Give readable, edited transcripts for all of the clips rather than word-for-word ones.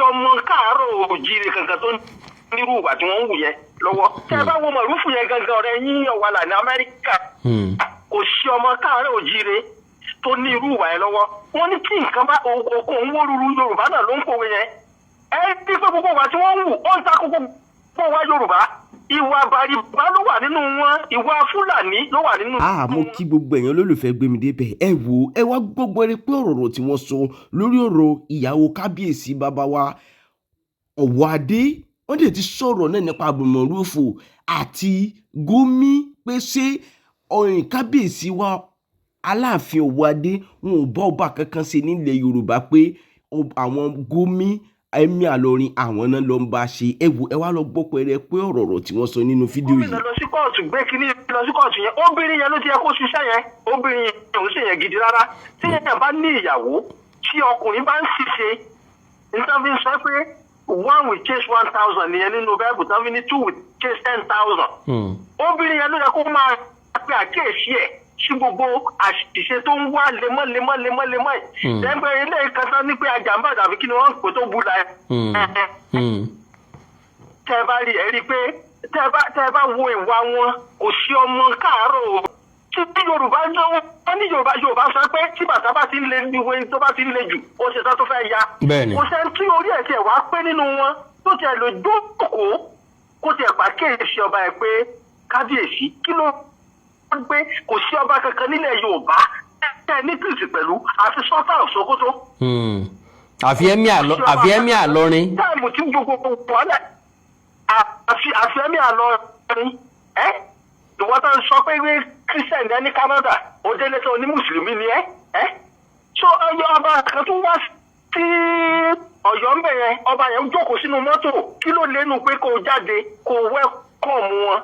ọmọ káàárọ̀ òjìrè kankan tó nírú ìwà tí wọ́n ń wù yẹn lọ́wọ́. Tẹ́ ẹ bá wo mọ̀rúfù yẹn gangan ọ̀rẹ́ yín ọ̀wàlà ní Amẹ́ríkà. Kò sí ọmọ káàárọ̀ òjìrè tó ní irú ìwà yẹn lọ́wọ́. Wọ́n ní tí nǹkan bá òun wó ruru Yorùbá náà ló ń pòwe yẹn. Ẹ ti pé gbogbo ìwà tí wọ́n ń wù ó ń ta gbogbo wa Yorùbá. Ìwà bàrìbá ló wà nínú wọn, ìwà Fúlàní ló wà nínú. Mo kí gbogbo èèyàn olólùfẹ́ gbé mi débẹ̀. Ẹ wò ẹ wá gbogbo ẹni pé ọ̀rọ̀ tí wọ́n sọ lórí ọ̀rọ̀ ìyàwó kábíyèsí bàbá wa Ọ̀wọ́adé. Wọ́n dẹ̀ ti sọ̀rọ̀ náà nípa àbùmọ̀rúfò àti Gumi pé ṣé ọ̀rìn kábíyèsí wa Aláàfin Ọ̀wọ́adé wọn ò bá ọba kankan ṣe nílẹ̀ Yorùbá pé àwọn Gumi ẹ̀mí àlọ́rin àwọn náà ló ń bá ṣe. Ẹ wò ẹ wá lọ gbọ́ pẹ̀rẹ́ pé ọ̀rọ̀ tí wọ́n sọ nínú fídíò yìí. Gómìnà lọ sí kóòtù gbé kínní lọ sí kóòtù yẹn obìnrin yẹn ló ti yẹ kó ṣiṣẹ́ yẹn obìnrin yẹn ò ṣe yẹn gidi rárá. Tí yẹn bá ní ìyàwó tí ọkùnrin bá ń ṣiṣẹ́ nítorí fi ń sọ pé 1 will chase 1,000 nìyẹn nínú Bible tán fi ní 2 will chase 10,000. Obìnrin yẹn ló yẹ kó máa pe àkíyèsí ẹ̀ sí gbogbo àṣìṣe tó ń wá lemọ́ yìí. Lẹ́gbẹ̀ẹ́ ilé ìkàtà ní pé àjàmbá tàbí kí ni wọ́n ń pè tó bú la ẹ̀. Tẹ́ ẹ bá rí ẹ rí pé tẹ́ ẹ bá wo ìwà wọn kò sí ọmọ káàárọ̀ tí Yorùbá wọ́n ní Yorùbá sọ pé tí bàtà bá ti ń le ìwé tó bá ti ń le jù ó ṣe tán tó fẹ́ ya. Kò sẹ́ni tí orí ẹ̀ tiẹ̀ wá pé nínú wọn tó tiẹ̀ lè jókòó kó tiẹ̀ pàkíyèsí ọba ẹ̀ pé kábíyèsí kí ló ń gbé kò sí ọba kankan nílẹ̀ Yorùbá ẹ̀ ní kìrìsì pẹ̀lú àti sọ́tà Òṣogbo. àfi ẹ̀mí àlọ́rin. táìmù tí gbogbo wàhálà àfi ẹ̀mí àlọ́rin ìwọ tó ń sọ pé Christian ní ẹni Canada ó délé tó ní mùsùlùmí ni so ọba kan tó wá sí Ọ̀yọ́ ń bẹ̀ yẹn ọba yẹn jókòó sínú mọ́tò kí ló lẹ́nu pé kó jáde kó wẹ́kọ̀mù wọn.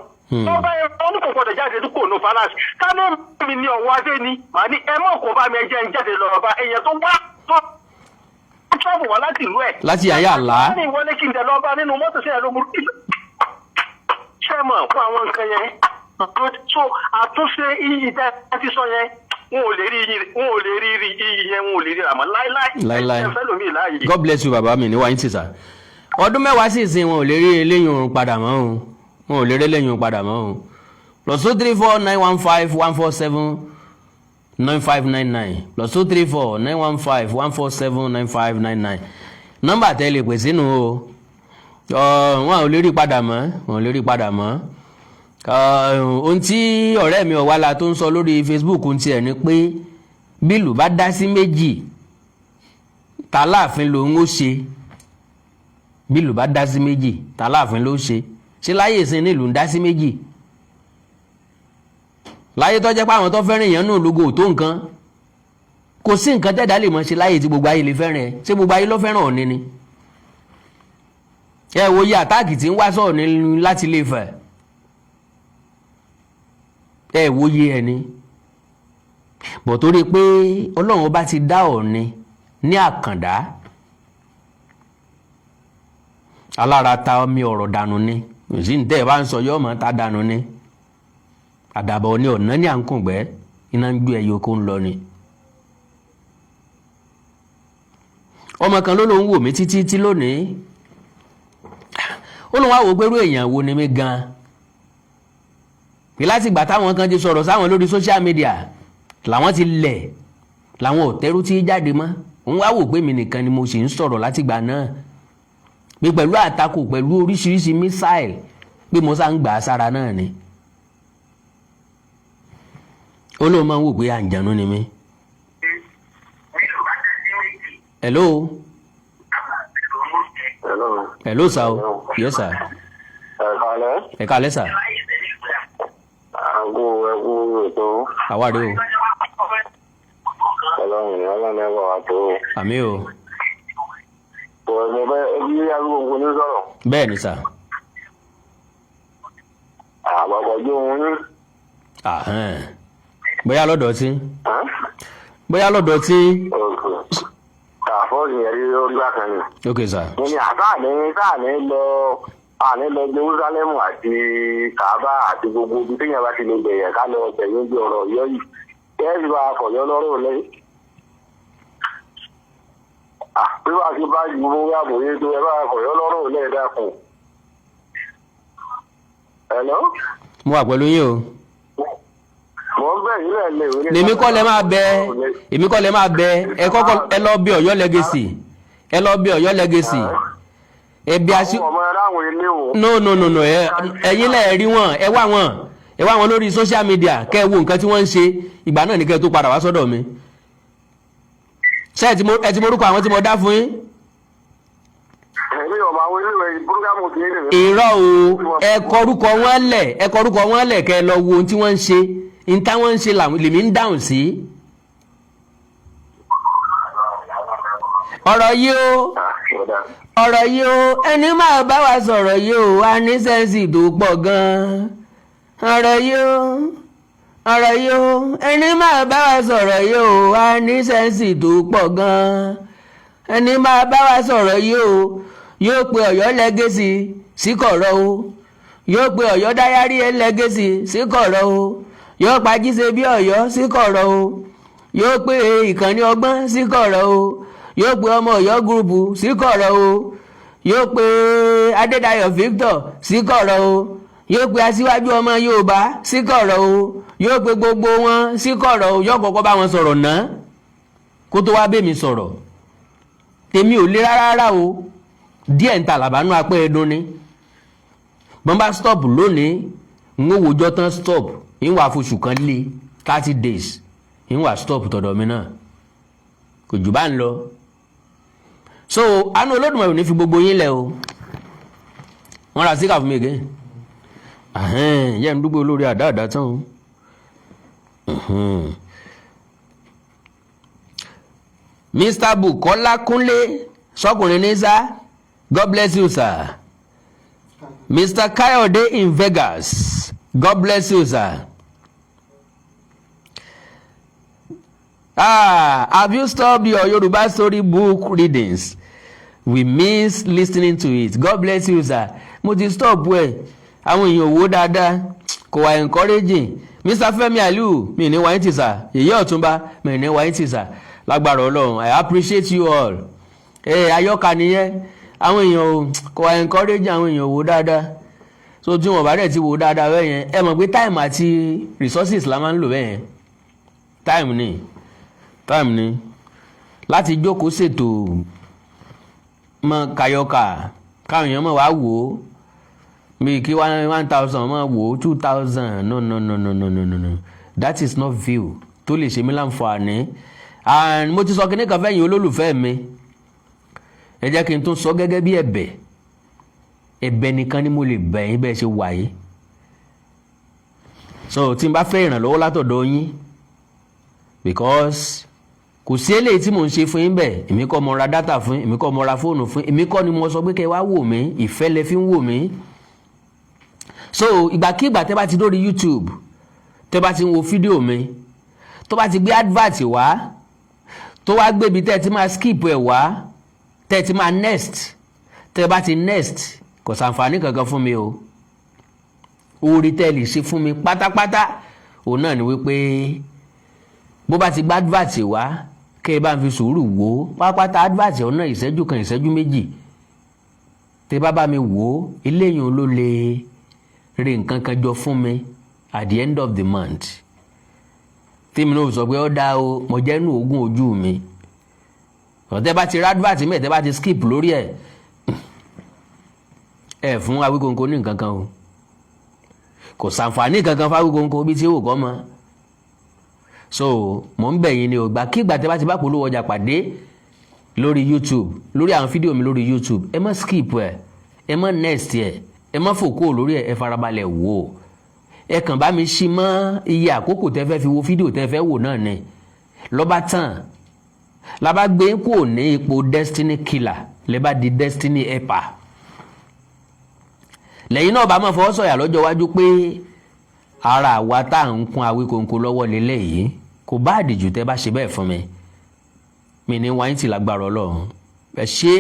ọba yẹn wọn ní kò gbọdọ̀ jáde tó kò ní balance kánú mi ní Ọ̀wọ́adé ni màá ní ẹ mọ̀ kó bá mi ẹjẹ́ ń jáde lọ ọba èèyàn tó wá tó travel wá láti ìlú ẹ̀. láti àyà àlá. wọ́n ní ìwọlé kí n tẹ̀ lọ́ba nínú mọ́tò sí ẹ̀ ló burú ṣé mọ̀ fún àwọn nǹkan yẹn so àtúnṣe iyì tẹ́ ẹ ti sọ yẹn wọn ò lè rí iyì yẹn wọn ò lè rí àmọ́ láíláí. God bless you bàbá mi ní wáyé tìṣà. ọdún mẹ́wàá sì sin wọn ò lè rí eléyìí òun padà mọ́ òun wọn ò lè rí eléyìí òun padà mọ́ òun. +234 915 147 9599 +234 915 147 9599 nọ́mbà tẹ́ lè pè sínú o wọn ò lè rí padà mọ́ ohun tí ọ̀rẹ́ mi Ọ̀wàlà tó ń sọ lórí Facebook ń tiẹ̀ ni pé bílù bá dá sí méjì tàláàfin lòun ó ṣe bílù bá dá sí méjì tàláàfin ló ṣe ṣé láyé ìsìn nílùú ń dá sí méjì láyé tó jẹ́ pé àwọn tó fẹ́ràn èèyàn náà lógo tó nǹkan kò sí nǹkan tẹ́dá lè mọ̀ ṣe láyé tí gbogbo ayé lè fẹ́ràn ẹ̀ ṣé gbogbo ayé ló fẹ́ràn Ọọ̀ni ni ẹ wo iye àtáàkì tí ń wá sọ̀rọ̀ ní láti lè fẹ̀ ẹ wo iye ẹni bọ̀ torí pé Ọlọ́run bá ti dá Ọọ̀ni ní àkàndá alára ta omi ọ̀rọ̀ dànù ni òsì ní tẹ́ ẹ bá ń sọ yọ́ mọ́ ta dànù ni àdàbọ̀ ní ọ̀nà ní à ń kùngbẹ́ iná ń gbé ẹyọ kó ń lọ ni. ọmọ kan ló lóun wò mí títí lónìí ó lóun wá wò pé irú èèyàn wo ni mí gan-an pé láti ìgbà táwọn kan ti sọ̀rọ̀ sáwọn lórí social media làwọn ti lẹ̀ làwọn ò tẹ́rù tí jáde mọ́ òun wá wò pé mi nìkan ni mo sì ń sọ̀rọ̀ látìgbà náà pé pẹ̀lú àtakò pẹ̀lú oríṣiríṣi mísáìlì pé mo sá ń gbà á sára náà ni ó lóun máa ń wò pé àǹjànú ni mí. hello. hello sir o yes sir. ẹ kálẹ́ sir. ẹkú ètò. àwárí o. Ọlọ́run ẹwà wà tó. àmì o. mo fẹ́ ẹbí arúgbó ní sọ̀rọ̀. bẹ́ẹ̀ ni sir. àbàbọ̀ jó wọn ní. bóyá lọ́dọ̀ tí. bóyá lọ́dọ̀ tí. kàfọ́ọ̀sì yẹn rí orí bákan ni. ok sir. mo ní sáàní lọ Jerúsálẹ́mù àti Kàábà àti gbogbo ibi téèyàn bá ti lè bẹ̀yẹ̀ ká lọ bẹ̀yẹ̀ bí ọ̀rọ̀ yọ yìí kẹ́ẹ̀sì bá fọ̀yọ́ lọ́rùn lẹ́yìn. bí wàá ṣe bá ju owó àbòyé tó ẹ bá kọ̀yọ́ lọ́rùn lẹ́ẹ̀dẹ́kùn. Hello? mo wà pẹ̀lú yín o. mo ń bẹ̀ yín lẹ́ẹ̀lẹ́ èmi kọ́ lẹ máa bẹ èmi kọ́ lẹ máa bẹ ẹ kọ́kọ́ ẹ lọ bí Ọ̀yọ́ legacy ẹ lọ bí Ọ̀yọ́ legacy ẹbí aṣí. ọmọ ẹ̀rọ àwọn ilé o. no ẹ̀yin lẹ rí wọn ẹ wá wọn lórí social media kẹ́ ẹ wo nǹkan tí wọ́n ń ṣe ìgbà náà ní kẹ́ ẹ tó padà wá sọ́dọ̀ mi. ṣé ẹ ti morúkọ àwọn tí mo dá fún yín. èmi ọmọ àwọn ilé ìwé programu ti ní. irọ́ o ẹ kọrúkọ wọn lẹ̀ kẹ́ ẹ lọ wo ohun tí wọ́n ń ṣe ní táwọn ń ṣe lèmi ń dáhùn sí. ọ̀rọ̀ yìí o ẹni máa bá wa sọ̀rọ̀ yìí o a ní sẹ́ǹsì tó pọ̀ gan-an. ọ̀rọ̀ yìí o ẹni máa bá wa sọ̀rọ̀ yìí o a ní sẹ́ǹsì tó pọ̀ gan-an. ẹni máa bá wa sọ̀rọ̀ yìí o yóò pe Ọ̀yọ́ legacy sí kọ̀rọ̀ o yóò pe Ọ̀yọ́ dáyárí legacy sí kọ̀rọ̀ o yóò pa Jíṣe bí Ọ̀yọ́ sí kọ̀rọ̀ o yóò pe ìkànnì ọgbọ́n sí kọ̀rọ̀ o yóò pe ọmọ Ọ̀yọ́ gúrùpù sí kọ̀rọ̀ o yóò pe Adédayọ̀ Victor sí kọ̀rọ̀ o yóò pe Aṣíwájú ọmọ Yorùbá sí kọ̀rọ̀ o yóò pe gbogbo wọn sí kọ̀rọ̀ o yóò kọ́kọ́ bá wọn sọ̀rọ̀ náà kó tó wá bẹ́ẹ̀ mi sọ̀rọ̀ tèmi ò lè rárá o díẹ̀ ń ta làbánú apẹ́ ẹdun ni bọ́n bá stop lónìí ń wò wòjọ́ tán stop ń wà fóṣù kan lé 30 days ń wà stop tọ̀dọ̀ mi náà kò jù bá ń lọ so àánú Olódùmarè ò ní fi gbogbo yín lẹ̀ o wọ́n ra síkà fún mi again yẹ́ ń dúgbò lórí àdáàdá tán o Mr. Bukola Kunle sọkùnrin ní sá God bless you sir. Mr. Kayode in Vegas God bless you sir. Have you stopped your Yoruba story book readings? We miss listening to it. God bless you sir. Mo ti stop wẹ̀ àwọn èèyàn owó dáadáa kò wá encouraging. Mr. Femi Aliu mi ní wáyé tìsà Yèyé Ọ̀túnba mi ní wáyé tìsà lágbára Ọlọ́run I appreciate you all. Ayọ́ka nìyẹn àwọn èèyàn kò wá encouraging àwọn èèyàn owó dáadáa so tí wọn bá dẹ̀ ti wò dáadáa bẹ́ẹ̀ yẹn ẹ mọ̀ pé time àti resources la máa ń lò bẹ́ẹ̀ yẹn time ni láti jókòó ṣètò mọ kayọ́ka káwọn èèyàn mọ̀ wá wò ó bí kí 1,000 mọ̀ wò ó 2,000 no that is not view tó lè ṣe mí láǹfààní and mo ti sọ kíní kan fẹ́yìn olólùfẹ́ mi ẹ jẹ́ kí n tún sọ gẹ́gẹ́ bí ẹ̀bẹ̀ nìkan ni mo lè bẹ̀ yín bẹ́ẹ̀ ṣe wà yìí so tí n bá fẹ́ ìrànlọ́wọ́ látọ̀dọ̀ yín because kò sí eléyìí tí mò ń ṣe fún yín bẹ́ẹ̀ èmi kọ́ mo ra dátà fún èmi kọ́ mo ra fóònù fún èmi kọ́ ni mo sọ pé kẹ́ wá wò mí ìfẹ́ lẹ fi ń wò mí so ìgbàkígbà tẹ́ bá ti dórí YouTube tẹ́ bá ti ń wo fídíò mi tó bá ti gbé advert wá tó wá gbébi tẹ́ ti máa skip ẹ̀ wá tẹ́ ti máa next tẹ́ bá ti next kò sàǹfààní kankan fún mi o orí tẹ́ lè ṣe fún mi pátápátá òun náà ni wípé bó bá ti gbá advert wá kẹ́ ẹ bá ń fi sùúrù wò ó pátápátá advert ọ̀nà ìṣẹ́jú kan ìṣẹ́jú méjì tẹ́ bá mi wò ó eléyìí ló lè rí nǹkan kan jọ fún mi at the end of the month tí mi náà sọ pé ó dá o mo jẹ́ nù ogún ojú mi ọ̀tẹ́ bá ti advert mi tẹ́ bá ti skip lórí ẹ̀ fún Awíkonko ní nǹkan kan o kò sàǹfààní kankan fún Awíkonko bí tí ó kọ́ mọ́ so mò ń bẹ̀ yín ni o gbàkígbà tẹ́ bá ti bá polówó ọjà pàdé lórí YouTube lórí àwọn fídíò mi lórí YouTube ẹ má skip ẹ má next ẹ má fòkó lórí ẹ farabalẹ̀ wò ó ẹ kàn bá mi ṣí mọ́ iye àkókò tẹ́ fẹ́ fi wo fídíò tẹ́ fẹ́ wò náà ni lọ́ba tán la bá gbé kò ní ipò destiny killer lè bá di destiny helper lẹ́yìn náà bá máa fọwọ́ sọ̀yà lọ́jọ́ iwájú pé ara àwa tá à ń kún Awíkonko lọ́wọ́ lélẹ̀ yìí kò bá àdìjú tẹ́ bá ṣe bẹ́ẹ̀ fún mi ní wáyé tì lágbára Ọlọ́run ẹ ṣé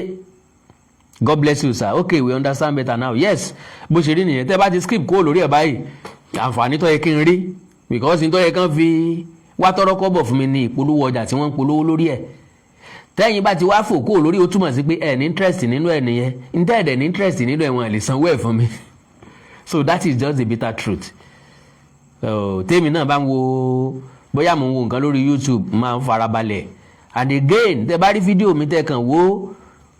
God bless you sir okay we understand better now yes bó ṣe rí nìyẹn tẹ́ bá ti skip kó lórí ẹ̀ báyìí àǹfààní tó yẹ kí n rí because n tó yẹ kán fi wá tọrọ kọ́bọ̀ fún mi ní ìpolówó ọjà tí wọ́n ń polówó lórí ẹ̀ tẹ́yìn bá ti wá fò kúrò lórí ó túmọ̀ sí pé ẹ̀ ní interest nínú ẹ̀ nìyẹn ntẹ́ ẹ̀dẹ̀ ní interest nínú ẹ̀ wọ́n lè sanwó ẹ̀ fún mi so that is just the bitter truth. Tèmi náà bá ń wo bóyá mò ń wo nǹkan lórí YouTube máa ń farabalẹ̀ and again tẹ́ bá rí fídíò mi tẹ́ kàn wò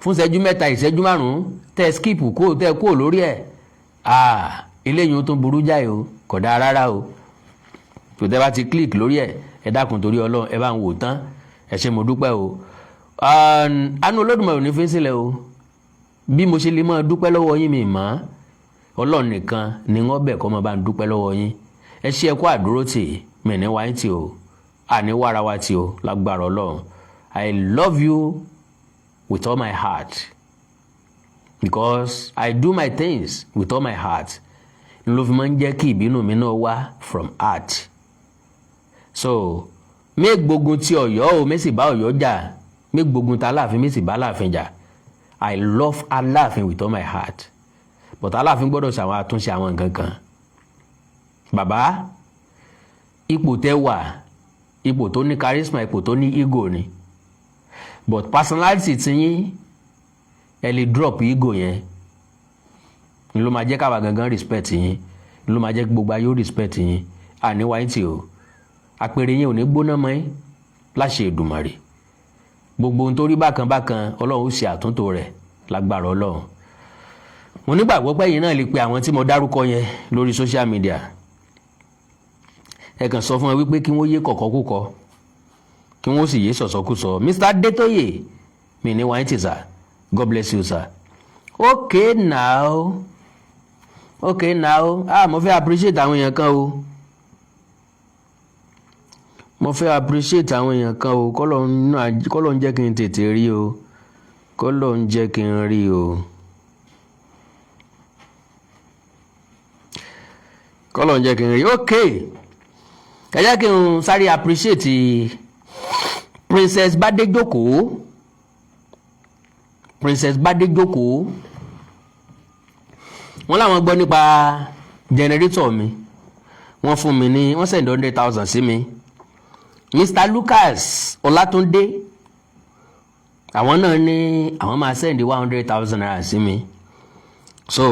fún ìṣẹ́jú mẹ́ta ìṣẹ́jú márùn-ún tẹ́ skip kó tẹ́ kó lórí ẹ̀ eléyìí ó tún burú jáì o kò dáa rárá o tó tẹ́ bá ti click lórí ẹ̀ ẹ dákun torí Ọlọ́run ẹ bá ń wò tán ẹ ṣé mo dúpẹ́ o àánú Olódùmarè ò ní fi sílẹ̀ o bí mo ṣe lè máa dúpẹ́ lọ́wọ́ yín mi mọ́ Ọlọ́run nìkan ni wọ́n bẹ̀ kọ́ máa bá ń dúpẹ́ lọ́wọ́ yín ẹ ṣé ẹ kú àdúró tì mí ní wáyé tì o àní wàrà wa tì o lágbára Ọlọ́run I love you with all my heart because I do my things with all my heart ló fi máa ń jẹ́ kí ìbínú mi náà wá from heart so mi gbógun ti Ọ̀yọ́ o mi sì bá Ọ̀yọ́ jà mi gbógun ta Aláàfin mi sì bá Aláàfin jà I love Aláàfin with all my heart but Aláàfin gbọ́dọ̀ ṣàwọn àtúnṣe àwọn nǹkan kan bàbá ipò tẹ́ wà ipò tó ní charisma ipò tó ní ego ni but personality ti yín ẹ lè drop ego yẹn ló máa jẹ́ káwa gangan respect yín ló máa jẹ́ gbogbo ayé respect yín àníwáyé tí o àpèrè yín ò ní gbóná mọ́ yín láṣẹ Èdùmàrè gbogbo ohun tó rí bákan bákan Ọlọ́run ó ṣe àtúntò rẹ̀ lágbára Ọlọ́run mo nígbàgbọ́ pé yín náà lè pe àwọn tí mo dárúkọ yẹn lórí social media ẹ kàn sọ fún wọn wípé kí wọ́n yé kọ̀kọ́kúkọ kí wọ́n sì yé sọ̀sọ́kúsọ Mr. Adétóyè mi ní wáyé tì sir God bless you sir okay now mo fẹ́ appreciate àwọn èèyàn kan o mo fẹ́ appreciate àwọn èèyàn kan o kọ́lọ̀ ń jẹ́ kí n tètè rí o kọ́lọ̀ ń jẹ́ kí n rí o kọ́lọ̀ ń jẹ́ kí n rí okay ẹ jẹ́ kí n sáré appreciate Princess Bádéjókòó wọ́n láwọn gbọ́ nípa generator mi wọ́n fún mi ní wọ́n send 100,000 sí mi Mr. Lucas Ọlátúndé àwọn náà ní àwọn máa send 100,000 naira sí mi so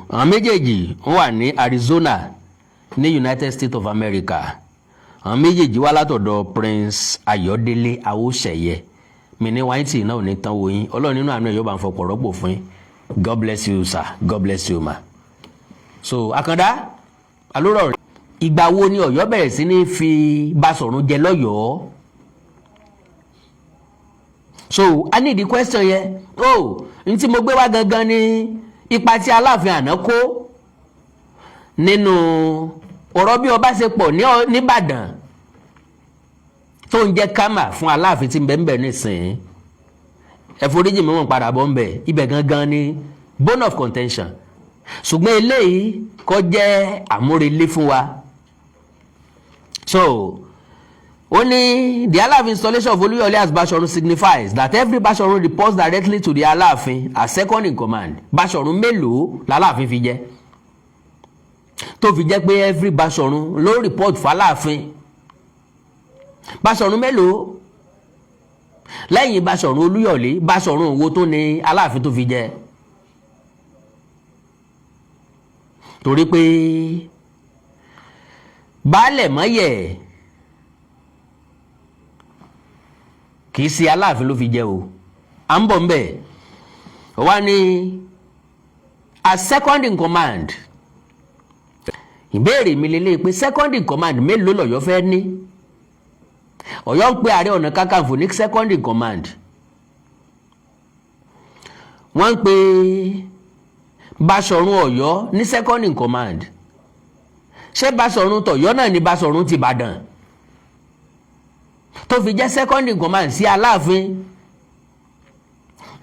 àwọn méjèèjì wọ́n wà ní Arizona ní United States of America àwọn méjèèjì wá látọ̀dọ̀ Prince Ayọ̀délé Awóṣẹ̀yẹ mi ní wáìtì náà ò ní tán wo yín Ọlọ́run nínú àánú ẹ̀ yóò bá ń fọpọ̀ rọ́pò fún yín God bless you sir God bless you ma so Àkàndá alórọ̀ rẹ̀ ìgbà wo ni Ọ̀yọ́ bẹ̀rẹ̀ sí ní fi Basọ̀run jẹ lọ́yọ̀ọ́ so I need the question yẹn n tí mo gbé wá gangan ni ipa tí Aláàfin àná kó nínú ọ̀rọ̀ bí ọba ṣe pọ̀ nìbàdàn tó ń jẹ́ kámà fún Aláàfin tí ń bẹ nísìnyí ẹ̀fọ́ríjì mìíràn padà bọ́ ń bẹ̀ ibẹ̀ gangan ni bone of contention ṣùgbọ́n eléyìí kọ́ jẹ́ àmúrelé fún wa so only the Aláàfin installation of Olúyọ̀lé as Basọ̀run signifies that every Basọ̀run reports directly to the Aláàfin as second in command Basọ̀run mélòó l'Aláàfin fi jẹ́ tó fi jẹ́ pé every Basọ̀run ló report fún Aláàfin Basọ̀run mélòó lẹ́yìn Basọ̀run Olúyọ̀lé Basọ̀run wo tó ní Aláàfin tó fi jẹ́ torí pé baálẹ̀ mọ́yẹ̀ kìí ṣe Aláàfin ló fi jẹ́ o à ń bọ̀ ń bẹ̀ wá ní as second in command ìbéèrè mi lélẹ́yìí pé second in command mélòó lọ́yọ́ fẹ́ ní Ọ̀yọ́ ń pe Ààrẹ Ọ̀nà Kakanfò ní second in command wọ́n ń pe Basọ̀run Ọ̀yọ́ ní second in command ṣé Basọ̀run tọ̀yọ́ náà ni Basọ̀run ti Ìbàdàn tó fi jẹ́ second in command sí Aláàfin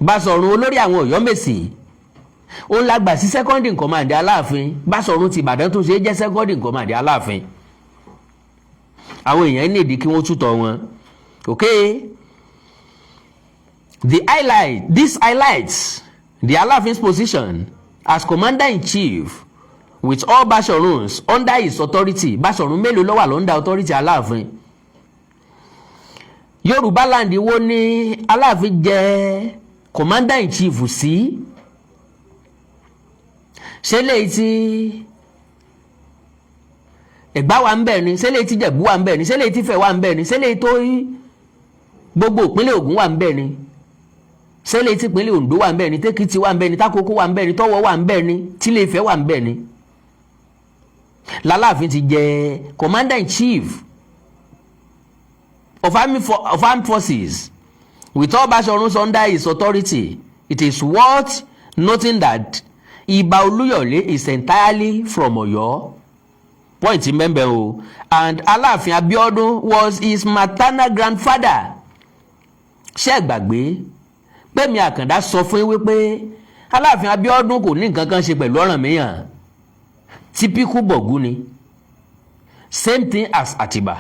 Basọ̀run olórí àwọn Ọ̀yọ́mèsì ó ń lágbà sí second in command Aláàfin Basọ̀run ti Ìbàdàn tó ṣe jẹ́ second in command Aláàfin àwọn èèyàn nídìí kí wọ́n tútọ̀ wọn okay this highlights the Alaafin's position as commander-in-chief with all Basoruns under his authority Basọ̀run mélòó ló wà lọ́ndà authority Aláàfin Yorùbá land wo ni Aláàfin jẹ commander in chief sí ṣé léyìí tí Ẹ̀gbá wà ń bẹ̀ ni ṣé léyìí tí Jẹ̀bú wà ń bẹ̀ ni ṣé léyìí tí Ifẹ̀ wà ń bẹ̀ ni ṣé léyìí tó gbogbo ìpínlẹ̀ Ògùn wà ń bẹ̀ ni ṣé léyìí tí ìpínlẹ̀ Oǹdó wà ń bẹ̀ ni tèkìtì wà ń bẹ̀ ni tákòkò wà ń bẹ̀ ni tọ́wọ́ wà ń bẹ̀ ni tílé Ifẹ̀ wà ń bẹ̀ ni l'Aláàfin ti jẹ commander in chief of armed forces with all Basọ̀run under his authority. It is worth noting that Ìbà Olúyọ̀lé is entirely from Ọ̀yọ́. Point remember o. And Aláàfin Abíọ́dún was his maternal grandfather. Ṣé gbàgbé pé mi Àkàndá sọ fún yín wípé Aláàfin Abíọ́dún kò ní nǹkan kan ṣe pẹ̀lú Ọ̀rànmíyàn. Typical Bọ̀gú ni. Same thing as Àtìbà.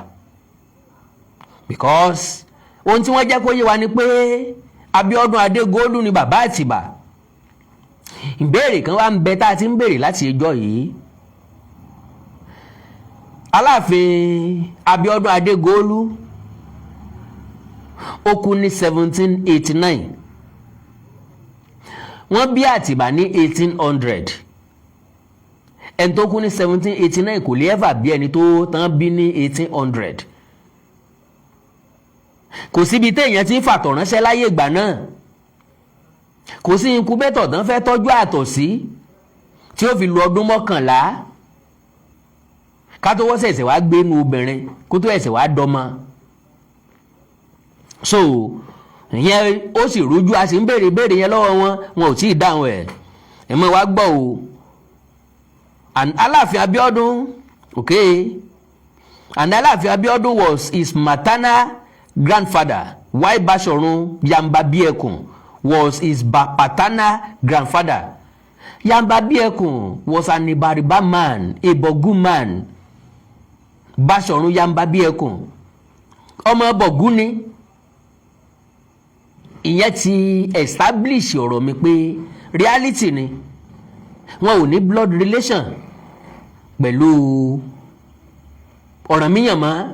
Because ohun tí wọ́n jẹ́ kó yé wa ni pé Abíọ́dún Adégòólú ni bàbá Àtìbà. Ìbéèrè kan wá ń bẹ tá a ti ń béèrè láti ẹjọ́ yìí. Aláàfin Abíọ́dún Adégòólú ó kú ní 1789. Wọ́n bí Àtìbà ní 1800. Ẹni tó kú ní 1789 kò lè ever bí ẹni tó tán bí ní 1800. Kò síbi téèyàn ti ń fàtọ̀ ránṣẹ́ láyé ìgbà náà. Kò sí incubator tán fẹ́ tọ́jú àtọ̀ sí tí ó fi lu ọdún 11 ká tó wọ́n ṣẹ̀ṣẹ̀ wá gbé nu obìnrin kó tó ẹ̀ṣẹ̀ wá dọ́mọ. So ìyẹn ó sì rújú, a sì ń béèrè yẹn lọ́wọ́ wọn ò tí ì dáhùn ẹ̀. Ẹ mọ̀ wá gbọ́ o. And Aláàfin Abíọ́dún, okay, and Aláàfin Abíọ́dún was his maternal grandfather, while Basọ̀run Yambabíẹkùn was his paternal grandfather. Yambabíẹkùn was an Ibariba man, a Bọ̀gú man. Basọ̀run Yambabíẹkùn ọmọ Bọ̀gú ni. Ìyẹn ti establish ọ̀rọ̀ mi pé reality ni wọn ò ní blood relation pẹ̀lú Ọ̀rànmíyàn mọ́.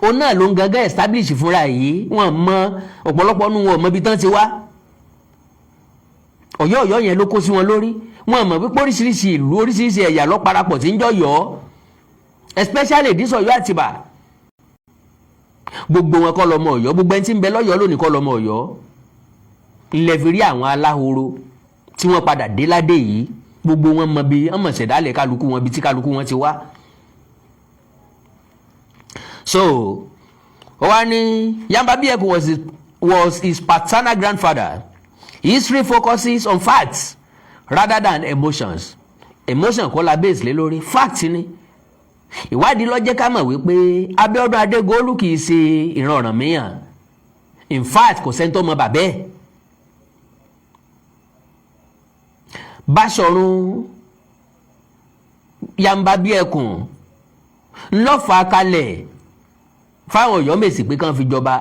O náà ló ń gangan establish fúnra yìí. Wọ́n mọ ọ̀pọ̀lọpọ̀ nínú wọn mọ ibi tán ti wá. Ọ̀yọ́ yẹn ló kó sí wọn lórí. Wọ́n mọ̀ wípé oríṣiríṣi ìlú oríṣiríṣi ẹ̀yà ló parapọ̀ tí ń jọ yọ, especially this Ọ̀yọ́ Àtìbà. Gbogbo wọn kọ́ lọ́mọ Ọ̀yọ́, gbogbo ẹni tí ń bẹ lọ́yọ́ lónìí kọ́ lọ́mọ Ọ̀yọ́. Ilẹ̀ fi rí àwọn aláhoro tí wọ́n padà dé ládé yìí, gbogbo wọn mọ bí wọ́n mọ̀ ṣẹ̀dálẹ̀ kálukú wọn bí tí kálukú wọn ti wá. So Owani Yambabíẹkùn was his paternal grandfather. History focuses on facts rather than emotions. Emotion kọ́ la base lé lórí, fact ni. Ìwádìí ló jẹ́ ká mọ̀ wípé Abíọ́dún Adégòólú kì í ṣe ìran Ọ̀rànmíyàn. In fact kò sẹ́ni tó mọ bàbá ẹ̀. Basọ̀run Yambabíẹkùn ló fà kalẹ̀ fáwọn Ọ̀yọ́mèsì pé kán fi jọba.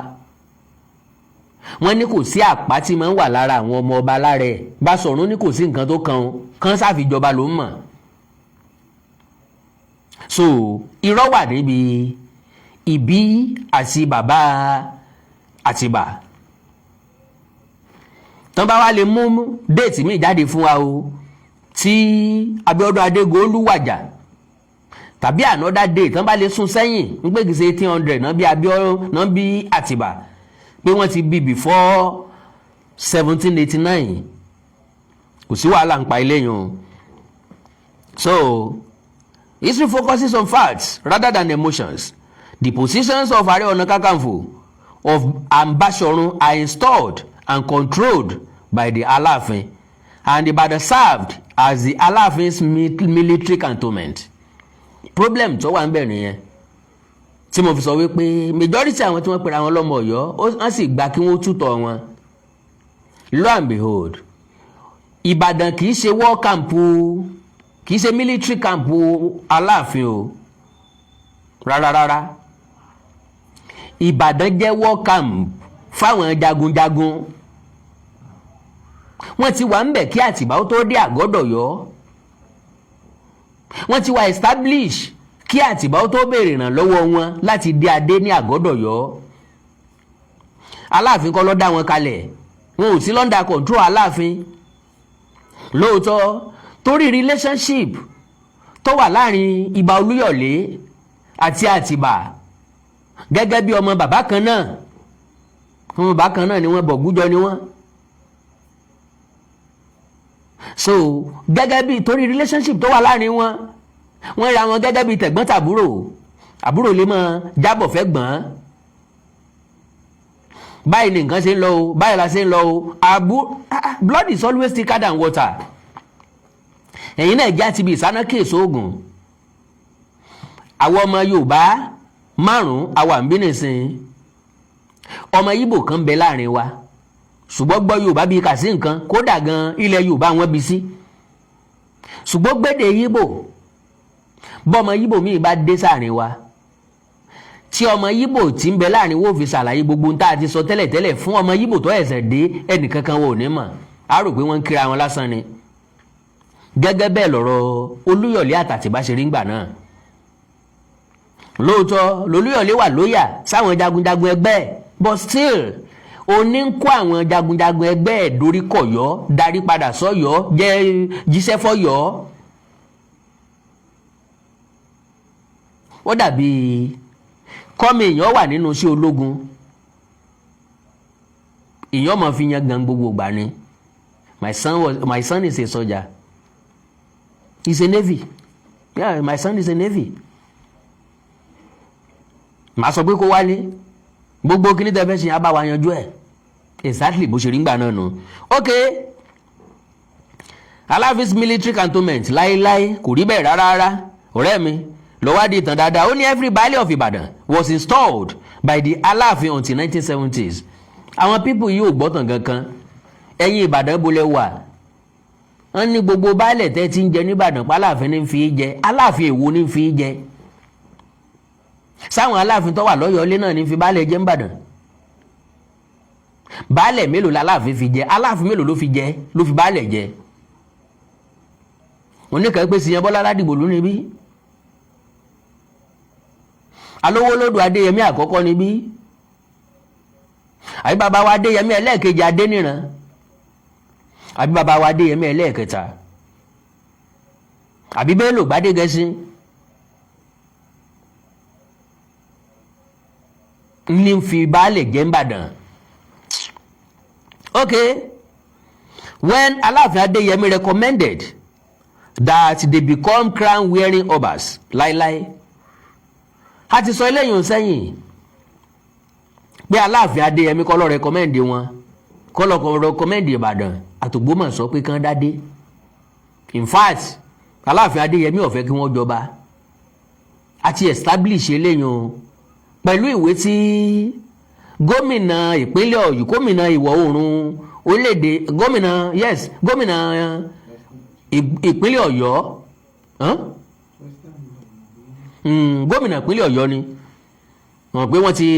Wọ́n ní kò sí àpá tí máa ń wà lára àwọn ọmọ ọba lára ẹ̀. Basọ̀run ní kò sí nǹkan tó kàn sáfìjọba ló ń mọ̀. So irọ́ wà níbi ìbí àti bàbá Àtìbà. Tán bá wá lè mú déètì míì jáde fún wa o tí Abíọ́dún Adégòólú wàjà, tàbí another day tán bá lè sún sẹ́yìn ń pé kìí ṣe 1800 náà bí Abíọ́dún náà bí Àtìbà, pé wọ́n ti bí before 1789, kò sí wàhálà ń pa ilé yẹn. So history focuses on facts rather than emotions. The positions of Ààrẹ Ọ̀nà Kakanfò of Basọ̀run are installed and controlled by the Aláàfin, and Ìbàdàn served as the Alaafin's military cantonment. Problem tó wà ń bẹ̀ nìyẹn tí mo fi sọ wípé majority àwọn tí wọ́n pera wọn lọ́mọ Ọ̀yọ́ wọ́n sì gba kí wọ́n tútọ̀ wọn. Lo and behold, Ìbàdàn kì í ṣe war camp, kì í ṣe military camp Aláàfin o rárá. Ìbàdàn jẹ́ war camp fáwọn jagunjagun. Wọ́n ti wà ń bẹ̀ kí Àtìbà ó tó dé Àgọ́dọ̀yọ́. Wọ́n ti wà establish kí Àtìbá ó tó béèrè ìrànlọ́wọ́ wọn láti dé adé ní Àgọ́dọ̀yọ́. Aláàfin kọ́ ló dá wọn kalẹ̀, wọn ò sí lọ́ndà control Aláàfin. Lóòótọ́ torí relationship tó wà láàrin Ìbà Olúyọ̀lé àti Àtìbà gẹ́gẹ́ bí ọmọ bàbá kan náà ni wọ́n, bọ̀gújọ ni wọ́n. So gẹ́gẹ́ bí torí relationship tó wà láàrin wọn, wọ́n ra wọn gẹ́gẹ́ bí tẹ̀gbọ́n tàbúrò. Àbúrò lè máa jábọ̀ fẹ́ gbọ́n. Báyìí ni nǹkan ṣe ń lọ o, báyìí la ṣe ń lọ o. Blood is always thicker than water. Ẹ̀yin náà já ti bí ìsáná kéèso oògùn. Àwọn ọmọ Yorùbá 5 àwa ń bí nìsín. Ọmọ Ìgbò kan bẹ láàrin wa, ṣùgbọ́n gbọ́ Yorùbá bíi kà sí nǹkan, kódà gan ilẹ̀ Yorùbá wọn bí sí. Ṣùgbọ́n gbédè Ìgbò, bọ́mọ Ìgbò míì bá dé sáàrin wa, tí ọmọ Ìgbò tí ń bẹ láàrin wo fi ṣàlàyé gbogbo ń tá a ti sọ tẹ́lẹ̀tẹ́lẹ̀ fún ọmọ Ìgbò tó ẹ̀sẹ̀ dé, ẹnìkankan wo ò ní mọ̀, á rò pé wọ́n ń kíra wọn lásán ni. Gẹ́gẹ́ bẹ́ẹ̀ lọ̀rọ̀ Olúyọ̀lé àtàtìbá ṣe rí ńgbà náà. Lóòótọ́ lolúyọ̀lé wà lóyà sáwọn jagunjagun ẹgbẹ́ ẹ̀, but still òní ń kó àwọn jagunjagun ẹgbẹ́ ẹ̀ dorí kọ̀yọ́, darí padà sọ́yọ́, jíṣẹ́ fọ́yọ́. Ó dàbí kọ́mi èèyàn wà nínú iṣẹ́ ológun, èèyàn máa fi yan gan gbogbo ìgbà ni. My son is a soldier. He's a navy. Yeah, my son is a navy. Màá sọ pé kó wálé, gbogbo kí ní tẹ́fẹ́ ṣe abá wa yanjú ẹ̀. Exactly bó ṣe rí ngbà náà nù. Ok, Aláàfin military cantonment láéláé kò rí bẹ́ẹ̀ rárá. Ọ̀rẹ́ mi lọ́wádìí ìtàn dáadáa, ó ní every baálé of Ìbàdàn was installed by the Aláàfin until 1970s. Àwọn people yìí ò gbọ́tàn kankan. Ẹ̀yin Ìbàdàn bolẹ̀ wà, wọ́n ní gbogbo baálẹ̀ tẹ́ ti ń jẹ níbàdàn pálàfin ní fi jẹ. Aláàfin èwo ní fi jẹ? Sáwọn Aláàfin tó wà lọ́yọ̀ọ́lé náà ní fi baálẹ̀ jẹ níbàdàn. Baálẹ̀ mélòó l'Aláàfin fi jẹ? Aláàfin mélòó ló fi jẹ, ló fi baálẹ̀ jẹ? Oníkan pé Síyan Bọ́lá Ládìgbò ló níbí, Alówólódù Adéyẹmí àkọ́kọ́ níbí, àbí bàbá wa Adéyẹmí ẹlẹ́ẹ̀kejì Adéníran, àbí bàbá wa Adéyẹmí ẹlẹ́ẹ̀kẹta, àbí Bello Gbádégẹṣin. Ní fi baálẹ̀ jẹ́ níbàdàn. Okay, when Aláàfin Adéyẹmí recommended that they become crown wearing obas láíláí, a ti sọ eléyìí sẹ́yìn pé Aláàfin Adéyẹmí kọ́ ló recommend wọn, kọ́ ló recommend Ìbàdàn àtògbómọ̀ṣọ́ pé kán dádé. In fact, Aláàfin Adéyẹmí ò fẹ́ kí wọ́n jọba, a ti establish eléyìí pẹ̀lú ìwé tí gómìnà ìpínlẹ̀ Ọ̀yọ́, gómìnà ìwọ̀ oòrùn orílẹ̀-èdè, gómìnà ìpínlẹ̀ Ọ̀yọ́, gómìnà ìpínlẹ̀ Ọ̀yọ́ ni wọ́n pé wọ́n ti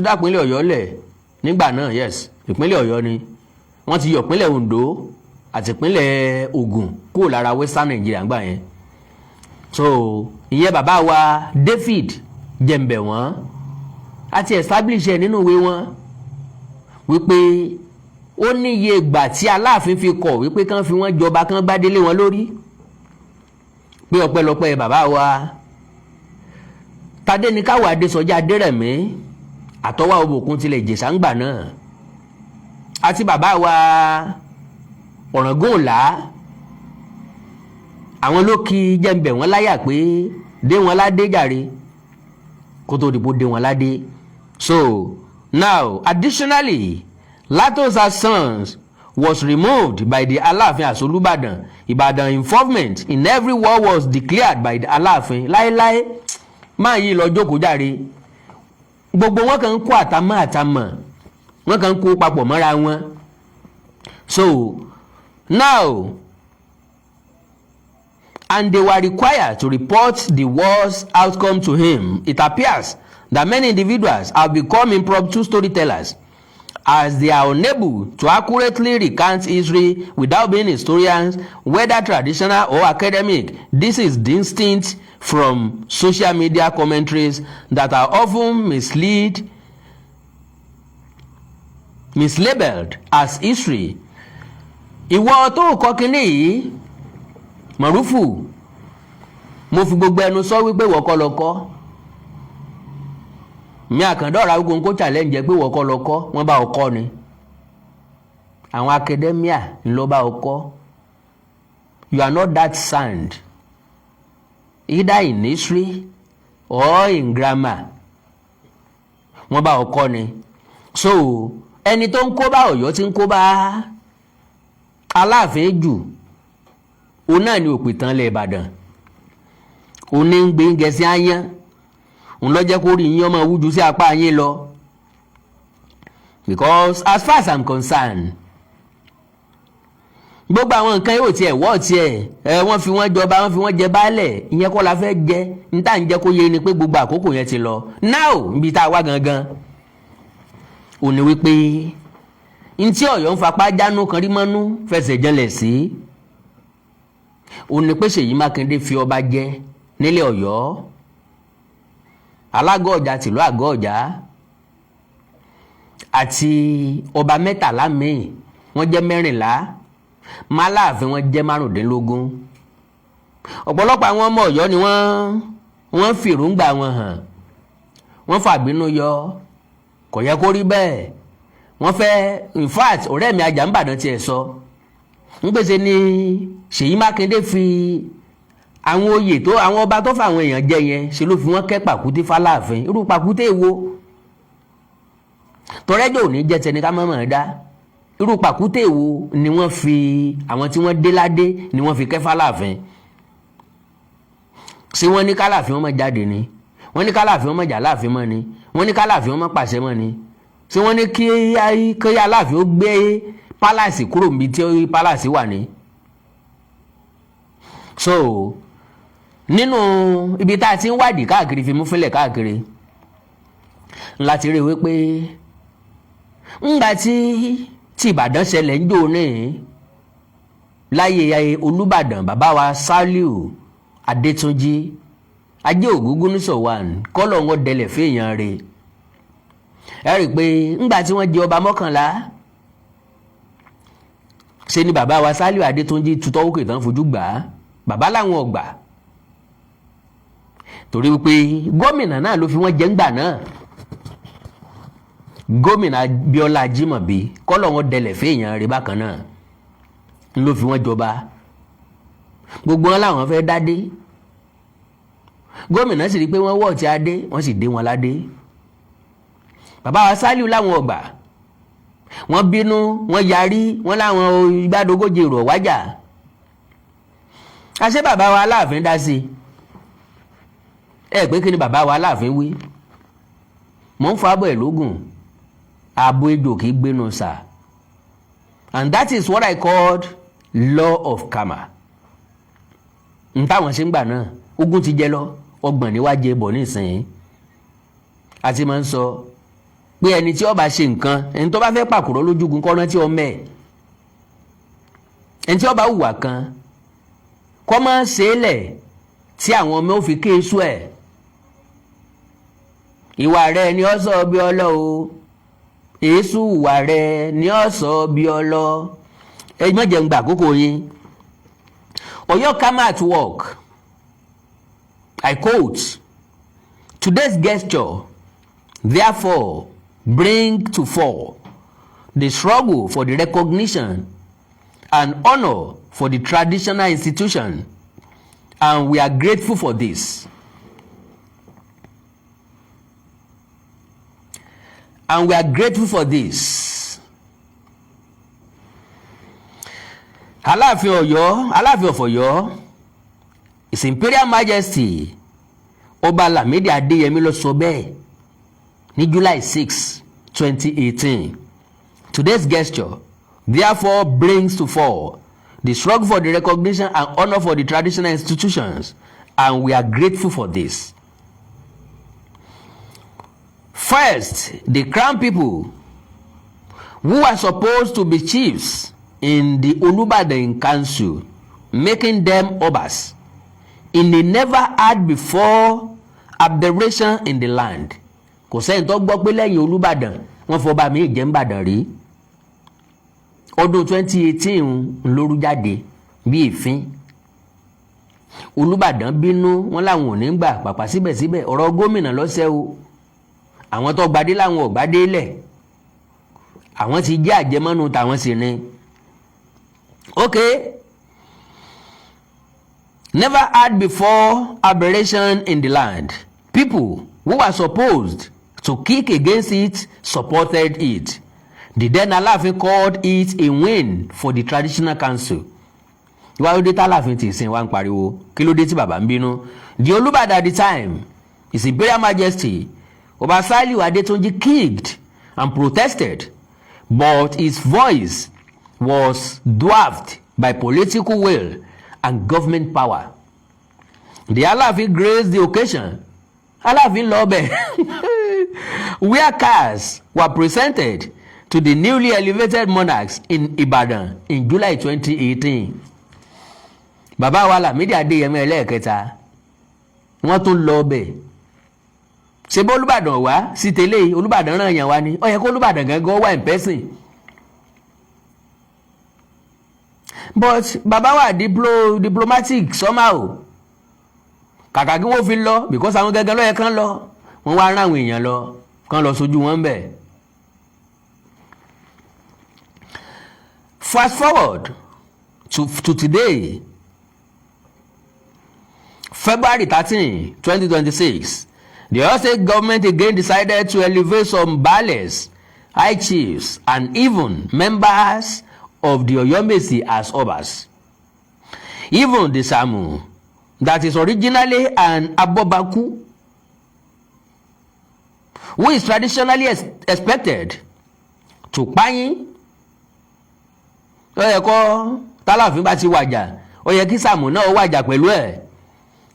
dá ìpínlẹ̀ Ọ̀yọ́ lẹ̀ nígbà náà. Yes, ìpínlẹ̀ Ọ̀yọ́ ni wọ́n ti yọ ìpínlẹ̀ Ondo àti ìpínlẹ̀ Ògùn kúrò lára Western Nigeria ńgbà yẹn. So ìyẹn bàbá wa David Jẹ̀mbẹ̀ wọ́n a ti establish ẹ̀ nínú ìwé wọn wípé ó ní iye ìgbà tí Aláàfin fi kọ̀ wípé kán fi wọ́n jọba, kán gbádélé wọn lórí, pé ọpẹ́lọpẹ́ bàbá wa Tadéníkàwò Adésọjí Adérẹ̀mí àtọwá Òbòkun tilẹ̀ Ìjẹ̀ṣà ńgbà náà, àti bàbá wa Ọ̀ràngún Ọ̀lá. Àwọn ló kí Jẹ̀mbẹ̀ wọ́n láyà pé dé wọn ládé jàre kó tó dìbò dé wọn ládé. So now additionally, Lato's sons was removed by the Aláàfin as Olúbàdàn. Ìbàdàn involvement in every war was declared by the Aláàfin. Láéláé máa yí lọ jókòó jàre, gbogbo wọn kàn ń kó àtàmọ́ wọn kàn ń kó papọ̀ mọ́ra wọn. So now, and they were required to report the war's outcome to him. It appears that many individuals have become impromptu storytellers as they are unable to accurately recount history without being historians, whether traditional or academic. This is distinct from social media commentaries that are often mislabeled as history. Ìwọ tó kọ kíní yìí, Mọ̀rúfù, mo fi gbogbo ẹnu sọ wípé wọ́kọ́ lọ kọ́. Mi àkàndọ́ra ogun kó challenge pé wọ́kọ́ lọ kọ́, wọ́n bá ọkọ́ ni. Àwọn academia ló bá ọkọ́. You are not that sound, either in history or in grammar. Wọ́n bá ọkọ́ ni. So ẹni tó ń kó bá Ọ̀yọ́ tí ń kó bá Aláàfin jù, òun náà ni òpìtàn ilẹ̀ Ìbàdàn. Òun ní ń gbé ń gẹ̀ẹ́sì áyán. Òun ló jẹ́ kó rí yín ọmọ wújú sí apá yín lọ. Because as far as I'm concerned, gbogbo àwọn nǹkan yóò tiẹ̀ wọ́ tiẹ̀ wọ́n fi wọ́n jọba, wọ́n fi wọ́n jẹ baálẹ̀, ìyẹn kọ́ la fẹ́ jẹ. Ní tá à ń jẹ́ kó yé ni pé gbogbo àkókò yẹn ti lọ. Now níbi tá a wá gangan, òun ni wípé ntí Ọ̀yọ́ ń fapá jánu kan rí mọ́nú fẹsẹ̀ jẹlẹ̀ sí. Òun ni pé Ṣèyí Mákindé fi ọba jẹ nílẹ̀ Ọ̀yọ́, alágọ̀ ọjà tìlú àgọ́ ọjà, àti ọba mẹ́tàlá míì wọ́n jẹ́ 14, Máláàfin wọ́n jẹ́ 15. Ọ̀pọ̀lọpọ̀ àwọn ọmọ Ọ̀yọ́ ni wọ́n fìrúngbà wọn hàn, wọ́n fàbínú yọ, kò yẹ kó rí bẹ́ẹ̀. Wọ́n fẹ́, in fact, ọ̀rẹ́ mi Àjàmbàdàn tiẹ̀ sọ ń pèsè ní Ṣèyí Mákindé fi àwọn oyè tó àwọn ọba tó fàwọn èèyàn jẹ yẹn ṣe ló fi wọ́n kẹ́ pàkúté f'Aláàfin. Irú pàkúté wo? Tọrẹ́jọ́ ò ní jẹ́ tẹni ká mọ̀mọ́ dá. Irú pàkúté wo ni wọ́n fi àwọn tí wọ́n dé ládé ni wọ́n fi kẹ́ f'Aláàfin? Ṣé wọ́n ní k'Aláàfin wọn má jáde ni? Wọ́n ní k'Aláàfin wọn má jà láàfin mọ́ ni? Wọ́n ní k'Aláàfin wọn má pàṣẹ mọ́ ni? Ṣé wọ́n ní kí Aláàfin ó gbé pálásì kúrò níbi tí pálásì wà ní? So nínú ibi tá a ti ń wádìí káàkiri, fi mú fílẹ̀ káàkiri, láti rí wípé ńgbà tí Ìbàdàn ṣẹlẹ̀ ń jò ní láyé Olúbàdàn bàbá wa Sàlíù Adétúnjì Ajé Ògúngúnnísọ̀wàn kọ́lọ̀ wọn dẹlẹ̀ fèèyàn rẹ̀. Ẹ rí i pé ńgbà tí wọ́n jẹ ọba 11, ṣe ni bàbá wa Sàlíù Adétúnjì tutọ́ òkè tán fojú gbà á. Bàbá làwọn ọgbà, torí wípé gómìnà náà ló fi wọ́n jẹ ńgbà náà. Gómìnà Bíọ́lá Ajímọ̀bí kọ́lọ̀ wọn dẹlẹ̀ fèèyàn rẹ̀ bákan náà ló fi wọ́n jọba. Gbogbo wọn làwọn fẹ́ dádé. Gómìnà sì rí i pé wọ́n wọ̀ tí adé, wọ́n sì dé wọn ládé. Bàbá wa Sàlíù láwọn ọgbà, wọ́n bínú, wọ́n yarí, wọ́n láwọn igbádogójì rọ̀ wájà. Àṣé bàbá wa Aláàfin dá sí pé kí ni bàbá wa Aláàfin wí? Mò ń fa abọ́ ẹ̀ lógún, ààbò ejò kì í gbénu sà. And that is what I called law of karma. N táwọn ṣe ń gbà náà, ogún ti jẹ lọ, ọgbọ̀n ni wá jẹ bọ̀ nísìnyí. A ti máa ń sọ pé ẹni tí ó bá ṣe nǹkan, ẹni tó bá fẹ́ pàkúrọ̀ lójúgun kọ́ rántí ọmọ ẹ̀. Ẹni tí ó bá hùwà kan kọ́ máa ṣe é lẹ̀ tí àwọn ọmọ ò fi ké èso ẹ̀. Ìwà rẹ̀ ni ó sọ bí ọlọ́ o, èésù ìwà rẹ̀ ni ó sọ bí ọlọ́. Ẹ má jẹ́ ń gbà àkókò yín. Ọ̀yọ́ karma at work. I quote, "Today's gesture therefore bring to fore the struggle for the recognition and honor for the traditional institution, and we are grateful for this. And we are grateful for this." Aláàfin Ọ̀yọ́, Aláàfin of Ọ̀yọ́, His Imperial Majesty Ọba Lámídì Adéyẹmí ló sọ bẹ́ẹ̀ ní July 6, 2018. Today's gesture therefore brings to fore the struggle for the recognition and honor for the traditional institutions, and we are grateful for this. First, the Crown people who are supposed to be chiefs in the Olubadan council, making them obas in a never had before aberration in the land. Kò sẹ́yìn tó gbọ́ pé lẹ́yìn Olúbàdàn wọ́n fọba mi jẹ́ Ìbàdàn rí. Ọdún 2018 lóru jáde bí ìfín. Olúbàdàn bínú wọn làwọn ò ní gbà pàpà síbẹ̀síbẹ̀ ọ̀rọ̀ gómìnà lọ́sẹ̀ o. Àwọn tó gbadé làwọn ò gbadé lẹ̀. Àwọn ti jẹ́ àjẹmọ́nú tàwọn sì ni. Okay. Never had before aberration in the land. People who were supposed to kick against it supported it. The then Aláàfin called it a win for the traditional council. Ìwà ló dé tí Aláàfin ti sìn wá ń pariwo kí ló dé tí bàbá ń bínú. The Olúbàdàn at the time, His Imperial Majesty Ọba Sàlíù Adétúnjì kicked and protested, but his voice was dwarfed by political will and government power. The Aláàfin graced the occasion. Aláàfin lọ bẹ̀ where cars were presented to the newly elevated monarchs in Ibadan in July 2018. Bàbá wa Lámídì Adéyẹmí ẹlẹ́ẹ̀kẹta wọ́n tún lọ bẹ̀. Ṣé bó Olúbàdàn wá sí tẹ́lẹ̀ Olúbàdàn ràn yàn wá ni ó yẹ kó Olúbàdàn gangan wà in person. But bàbá wa diplomatic somehow kàkà kí wọ́n fi lọ because àwọn gẹ́gẹ́ ló yẹ kán lọ wọ́n wá rán àwọn èèyàn lọ kán lọ sójú wọn bẹ̀. Fast forward to today, February 13, 2026, the Oyo State government again decided to elevate some baales, high chiefs, and even members of the Oyomesi as obas. Even the Samu, that is originally an Abobaku, who is traditionally expected to payin. Ó yẹ kó tálàfin bá ti wàjà ó yẹ kí Sàámù náà wàjà pẹ̀lú ẹ̀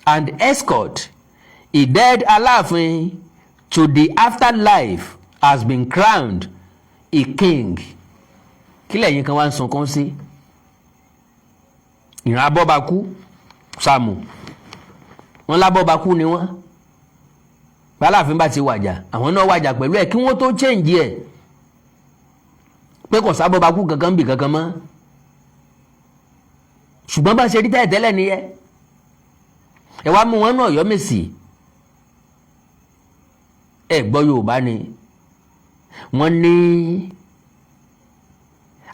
and escort a dead Aláàfin to the afterlife has been crowned a king. Kí lẹ̀yin kan wá ń sunkún sí? Ìran Abọ́bakú Sàámù wọ́n lábọ́bakú ni wọ́n. Báláàfin bá ti wàjà àwọn náà wàjà pẹ̀lú ẹ̀ kí wọ́n tó change ẹ̀ pé kò sábọ́bakú kankan bì kankan mọ́. Ṣùgbọ́n bá ṣe rí tẹ́lẹ̀ nìyẹn. Ẹ wá mú wọn náà Ọ̀yọ́mèsì ẹ gbọ́ Yorùbá ni wọ́n ní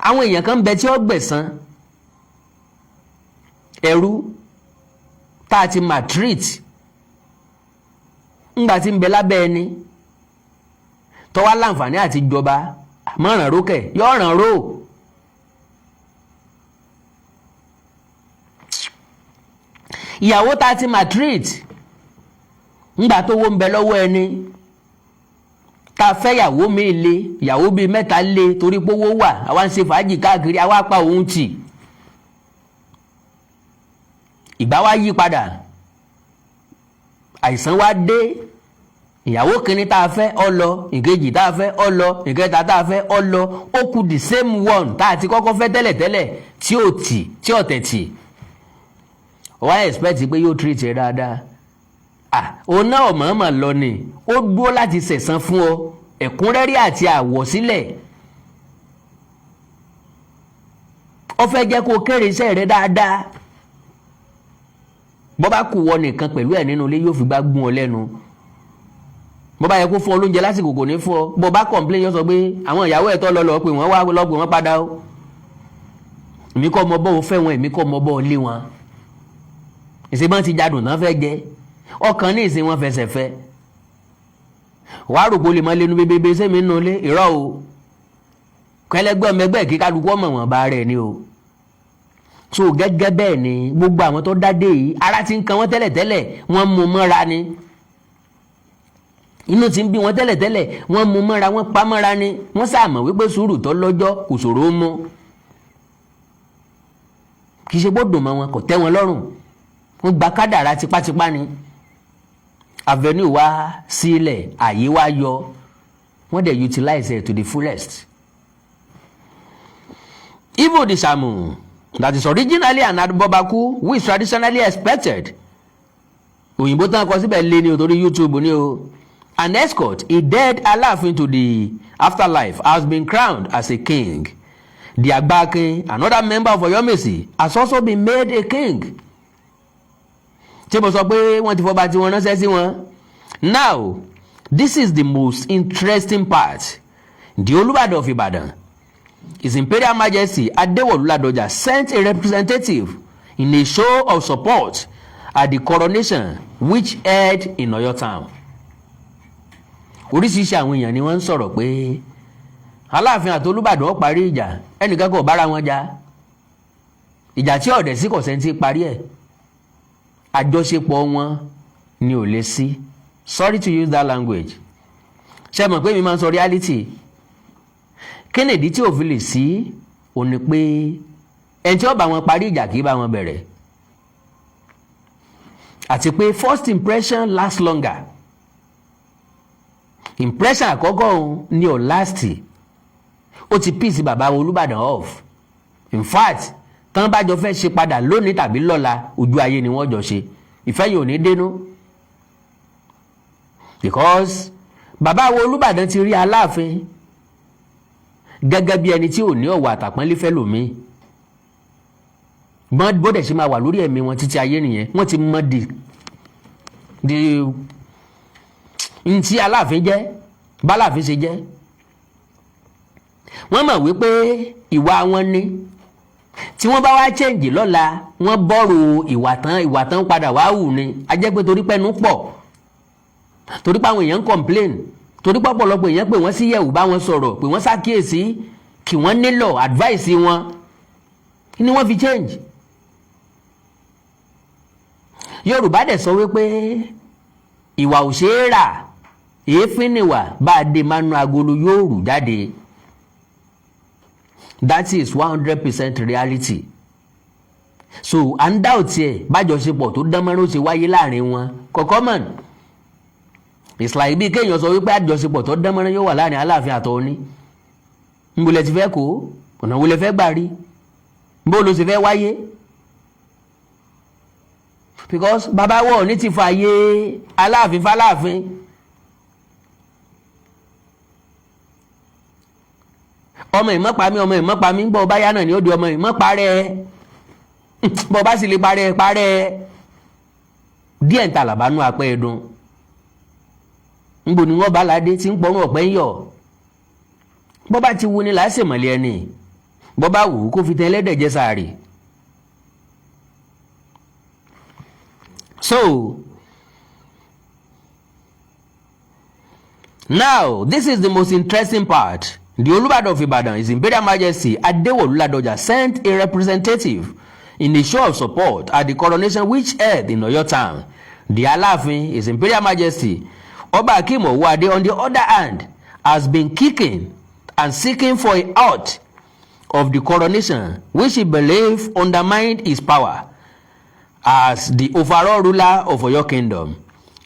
àwọn èèyàn kan bẹ tí ó gbẹ̀san ẹrú tá a ti maltreat ńgbà tí ń bẹ lábẹ́ ẹni tó wá láǹfààní àti jọba mọ̀ràn rókè yóò ràn ró. Ìyàwó tá a ti maltreat ńgbà tó wó ń bẹ lọ́wọ́ ẹni tá a fẹ́ yàwó mi lé ìyàwó bíi mẹ́ta lé torí pé owó wà àwa ń ṣe fàájì káàkiri àwa pa òun tì. Ìgbà wa yí padà àìsàn wa dé ìyàwó kìíní tá a fẹ́ ọ lọ ìkejì tá a fẹ́ ọ lọ ìkẹta tá a fẹ́ ọ lọ ó kù the same one tá a ti kọ́kọ́ fẹ́ tẹ́lẹ̀tẹ́lẹ̀ tí ò tì tí ò tẹ̀tì. Wọ́n á expect pé yóò treat ẹ dáadáa. Òun náà mọ̀ọ́mọ̀ lọ ni ó dúró láti ṣẹ̀san fún ọ ẹ̀kúnrẹ́rẹ́ àti àwọ̀sílẹ̀. Ó fẹ́ jẹ́ kó kéré iṣẹ́ rẹ dáadáa. Bọ́ bá kù wọ nìkan pẹ̀lú ẹ̀ nínú ilé yóò fi gbá gún ọ lẹ́nu. Bọ́ bá yẹ kó fún ọ lóúnjẹ lásìkò kò ní fún ọ. Bọ́ bá complain yóò sọ pé àwọn ìyàwó ẹ̀ tó lọ pé wọ́n wá lọ́gbọ̀n wọn padà ó. Èmi kọ́ mọ bọ́ ọ fẹ́ wọn èmi kọ́ mọ bọ́ ọ lé wọn. Ìṣèbọn ti jadùn náà fẹ́ jẹ ọkàn ní ìsìn wọn fẹsẹ̀ fẹ́ wàá rò pé ó lè mọ lẹ́nu bébébé sẹ́mi nínú ilé ìrọ̀ o kẹlẹ́gbẹ́ ọmọẹgbẹ́ kí kálukú ọmọ wọn bá rẹ̀ ni o. So gẹ́gẹ́ bẹ́ẹ̀ ni gbogbo àwọn tó dádé yìí ara ti ń kan wọ́n tẹ́lẹ̀tẹ́lẹ̀ wọ́n mú mọ́ra ni inú ti ń bí wọn tẹ́lẹ̀tẹ́lẹ̀ wọ́n mú mọ́ra wọ́n pa mọ́ra ni wọ́n sàmọ̀ wípé sùúrù tó lọ́jọ́ kò ṣòro ó mú kì í ṣe bó dùn mọ́ wọn kò tẹ́ wọn lọ́rùn wọ́n gba kádàrá tipátipá ni avenue wá sílẹ̀ àyè wá yọ wọ́n dẹ̀ utilize it to the fullest Even the Samu, that is originally an Abobaku, which is traditionally expected. Òyìnbó tán kọ síbẹ̀ lé ní orí YouTube ní o. An escort, he dead Aláàfin to the afterlife, has been crowned as a king. The Agbakin, another member of Oyomesi, has also been made a king. Ṣé mo sọ pé wọ́n ti fọba tí wọ́n ránṣẹ́ sí wọn? Now, this is the most interesting part. The Olúbàdàn of Ìbàdàn, His Imperial Majesty Adéwọ̀lú Ládọjà, sent a representative in a show of support at the coronation which held in Ọ̀yọ́ town. Oríṣiríṣi àwọn èèyàn ni wọ́n ń sọ̀rọ̀ pé Aláàfin àti Olúbàdàn ó parí ìjà, ẹnìkan kò bára wọn jà. Ìjà tí ọ̀dẹ̀ sí kò sẹ́ni tí parí ẹ̀. Àjọṣepọ̀ wọn ni ò lè sí. Sorry to use that language. Ṣé mọ̀ pé mi máa ń sọ reality? Kí ni ìdí tí ò fi lè sí? Ó ní pé ẹni tí ó bá wọn parí ìjà kì í bá wọn bẹ̀rẹ̀. Àti pé first impression lasts longer. Impression àkọ́kọ́ ni ò last. Ó ti piss bàbá Olúbàdàn off. In fact, tán bá jọ fẹ́ ṣe padà lónìí tàbí lọ́la, ojú ayé ni wọ́n jọ ṣe. Ìfẹ́ yìí ò ní dénú. Because bàbá Olúbàdàn ti rí Aláàfin gẹ́gẹ́ bí ẹni tí ò ní ọ̀wọ̀ àtàpọ́nlé fẹ́ lòmíì. Bó dẹ̀ ṣe máa wà lórí ẹ̀mí wọn títí ayé nìyẹn. Wọ́n ti mọ n tí Aláàfin jẹ́, báláàfin ṣe jẹ́. Wọ́n mọ̀ wípé ìwà wọn ni tí wọ́n bá wá change lọ́la, wọ́n bọ́rù ìwà tán padà wá hù ni. A jẹ́ pé torí pẹ́nu pọ̀, torí pé àwọn èèyàn ń complain, torí pé ọ̀pọ̀lọpọ̀ èèyàn pè wọ́n sí yẹ̀wò bá wọn sọ̀rọ̀, pé wọ́n ṣàkíyèsí kí wọ́n nílò advice wọn ni wọ́n fi change. Yorùbá dẹ̀ sọ wípé ìwà ò ṣe é rà, èéfín nìwà, bá a dé mánú agolo yóò rù jáde. That is 100% reality. So à ń dá òtí ẹ̀ bájọṣepọ̀ tó dánmọ́rán ó ṣe wáyé láàrin wọn kọ̀kọ́ mọ̀. It's like bí kéèyàn sọ wípé àjọṣepọ̀ tó dánmọ́rán yóò wà láàrin Aláàfin àtọ̀ọ̀ni. Níbo lẹ ti fẹ́ kó? Ọ̀nà wo lẹ fẹ́ gbà rí? Bó ló ṣe fẹ́ wáyé? Because bàbá wọ̀ ní ti fààyè Aláàfin fáláàfin. Ọmọ ìmọ̀pá mi gbọ́ ọba yá náà ni ó di ọmọ ìmọ̀pá rẹ̀. Bọ́ bá sì lè parẹ́ díẹ̀ ń ta làbánú apẹ́ ẹ̀dùn. Níbo ni wọ́n bá ládé tí ń pọ́nrún ọ̀pẹ́ ń yọ̀? Bọ́ bá ti wu ni láṣẹ mọ̀lẹ́ ẹni. Bọ́ bá wù ú kó fi tẹ ẹlẹ́dẹ̀ jẹ sàárì. So, now this is the most interesting part. The Olúbàdàn of Ìbàdàn, His Imperial Majesty Adéwọ̀lú Ládọjà, sent a representative in a show of support at the coronation which held in Ọ̀yọ́ town. The Aláàfin, His Imperial Majesty Ọba Akeem Owoade, on the other hand, has been kicking and seeking for a out of the coronation, which he believed undermined his power as the overall ruler of Ọ̀yọ́ Kingdom.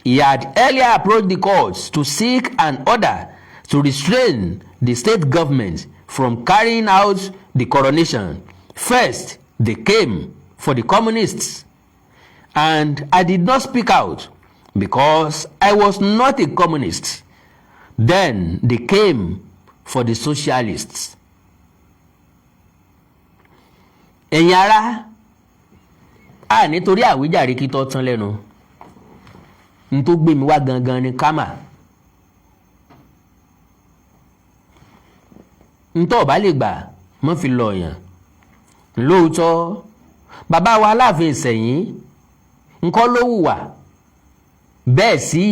He had earlier approached the courts to seek an order to restrain the state government from carrying out the coronation. First, they came for the communists, and I did not speak out because I was not a communist. Then they came for the socialists. Ẹ̀yin ará, a nítorí àwíjàre kí tó tán lẹ́nu. N tó gbé mi wá gangan ni kámà. N tó bá lè gbà mọ́ fi lọ yàn. Lóòótọ́, bàbá wa Aláàfin Ìṣẹ̀yìn ńkọ́ ló hùwà bẹ́ẹ̀ sí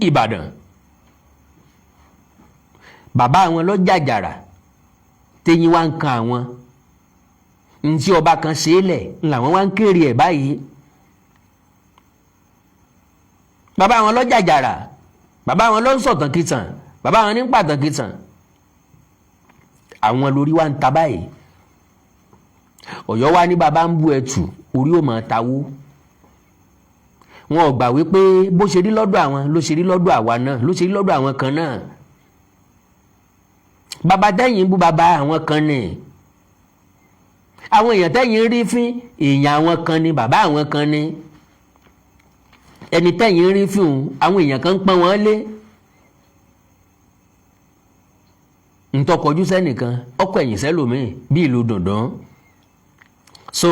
Ìbàdàn. Bàbá wọn ló jàjàrà téyín wá ń kan àwọn. Ntí ọba kan ṣe é lẹ̀ làwọn wá ń kéré ẹ̀ báyìí. Bàbá wọn ló jàjàrà, bàbá wọn ló ń sọ̀tàn kìtàn, bàbá wọn ní ń pàtàn kìtàn. Àwọn lórí wa ń ta báyìí. Ọ̀yọ́ wa ní bàbá ń bú ẹtù, orí ò máa tawó. Wọn ò gbà wípé bó ṣe rí lọ́dọ̀ àwọn ló ṣe rí lọ́dọ̀ àwa náà, ló ṣe rí lọ́dọ̀ àwọn kan náà. Bàbá tẹ́yìn bú bàbá àwọn kan ní. àwọn èèyàn tẹ́yìn rí fín èèyàn àwọn kan ni bàbá àwọn kan ni ẹni tẹ́yìn rí fín àwọn èèyàn kan ń pọ́n wọn lé ntọkọjú sẹ́nìkan ọkọ̀ ẹ̀yìn sẹ́lòmíì bí ìlú dùndún so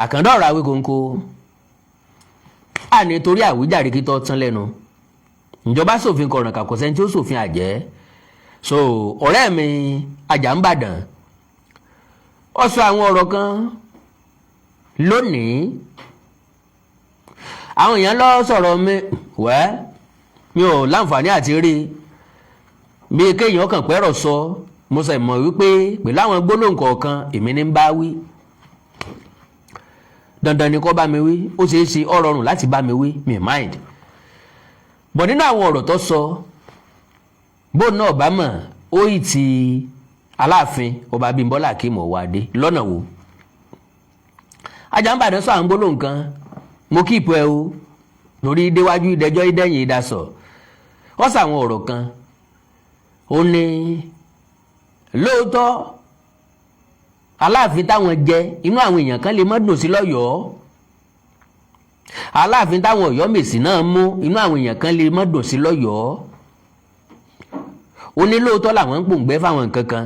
àkàndá ọ̀rọ̀ àwí kòńkò à nítorí àwíjàre kí tó tán lẹ́nu ìjọba ṣòfin kọ̀ràn kàkọ́ sẹ́ni tí ó ṣòfin àjẹ́ so ọ̀rẹ́ mi Àjàǹbàdàn ó sọ àwọn ọ̀rọ̀ kan lónìí àwọn èèyàn lọ sọ̀rọ̀ mi ò láǹfààní àti rí bí kéèyàn kàn pẹ́rọ̀ sọ mo sọ ìmọ̀ wípé pẹ̀lú àwọn gbólóhùn kọ̀ọ̀kan èmi ní ń bá wí dandan ni kó bá mi wí ó ṣeé ṣe ó rọrùn láti bá mi wí mi mind bọ̀ nínú àwọn ọ̀rọ̀ tó sọ bóun náà bá mọ̀ ó yìí ti Aláàfin Ọba Abímbọ́lá Akeem Ọwọ́adé lọ́nà wo Àjàǹbàdàn sọ àwọn gbólóhùn kan mo kí ìpò ẹ o lórí déwájú ìdẹjọ́ ìdẹ́yìn ìdásọ̀ ó sọ àwọn ọ̀rọ̀ kan ó ní lóòótọ́ Aláàfin táwọn jẹ inú àwọn èèyàn kan lè má dùn sí lọ́yọ̀ọ́ Aláàfin táwọn Ọ̀yọ́mèsì náà mú inú àwọn èèyàn kan lè má dùn sí lọ́yọ̀ọ́ ó ní lóòótọ́ làwọn ń pòǹgbẹ́ fáwọn nǹkan kan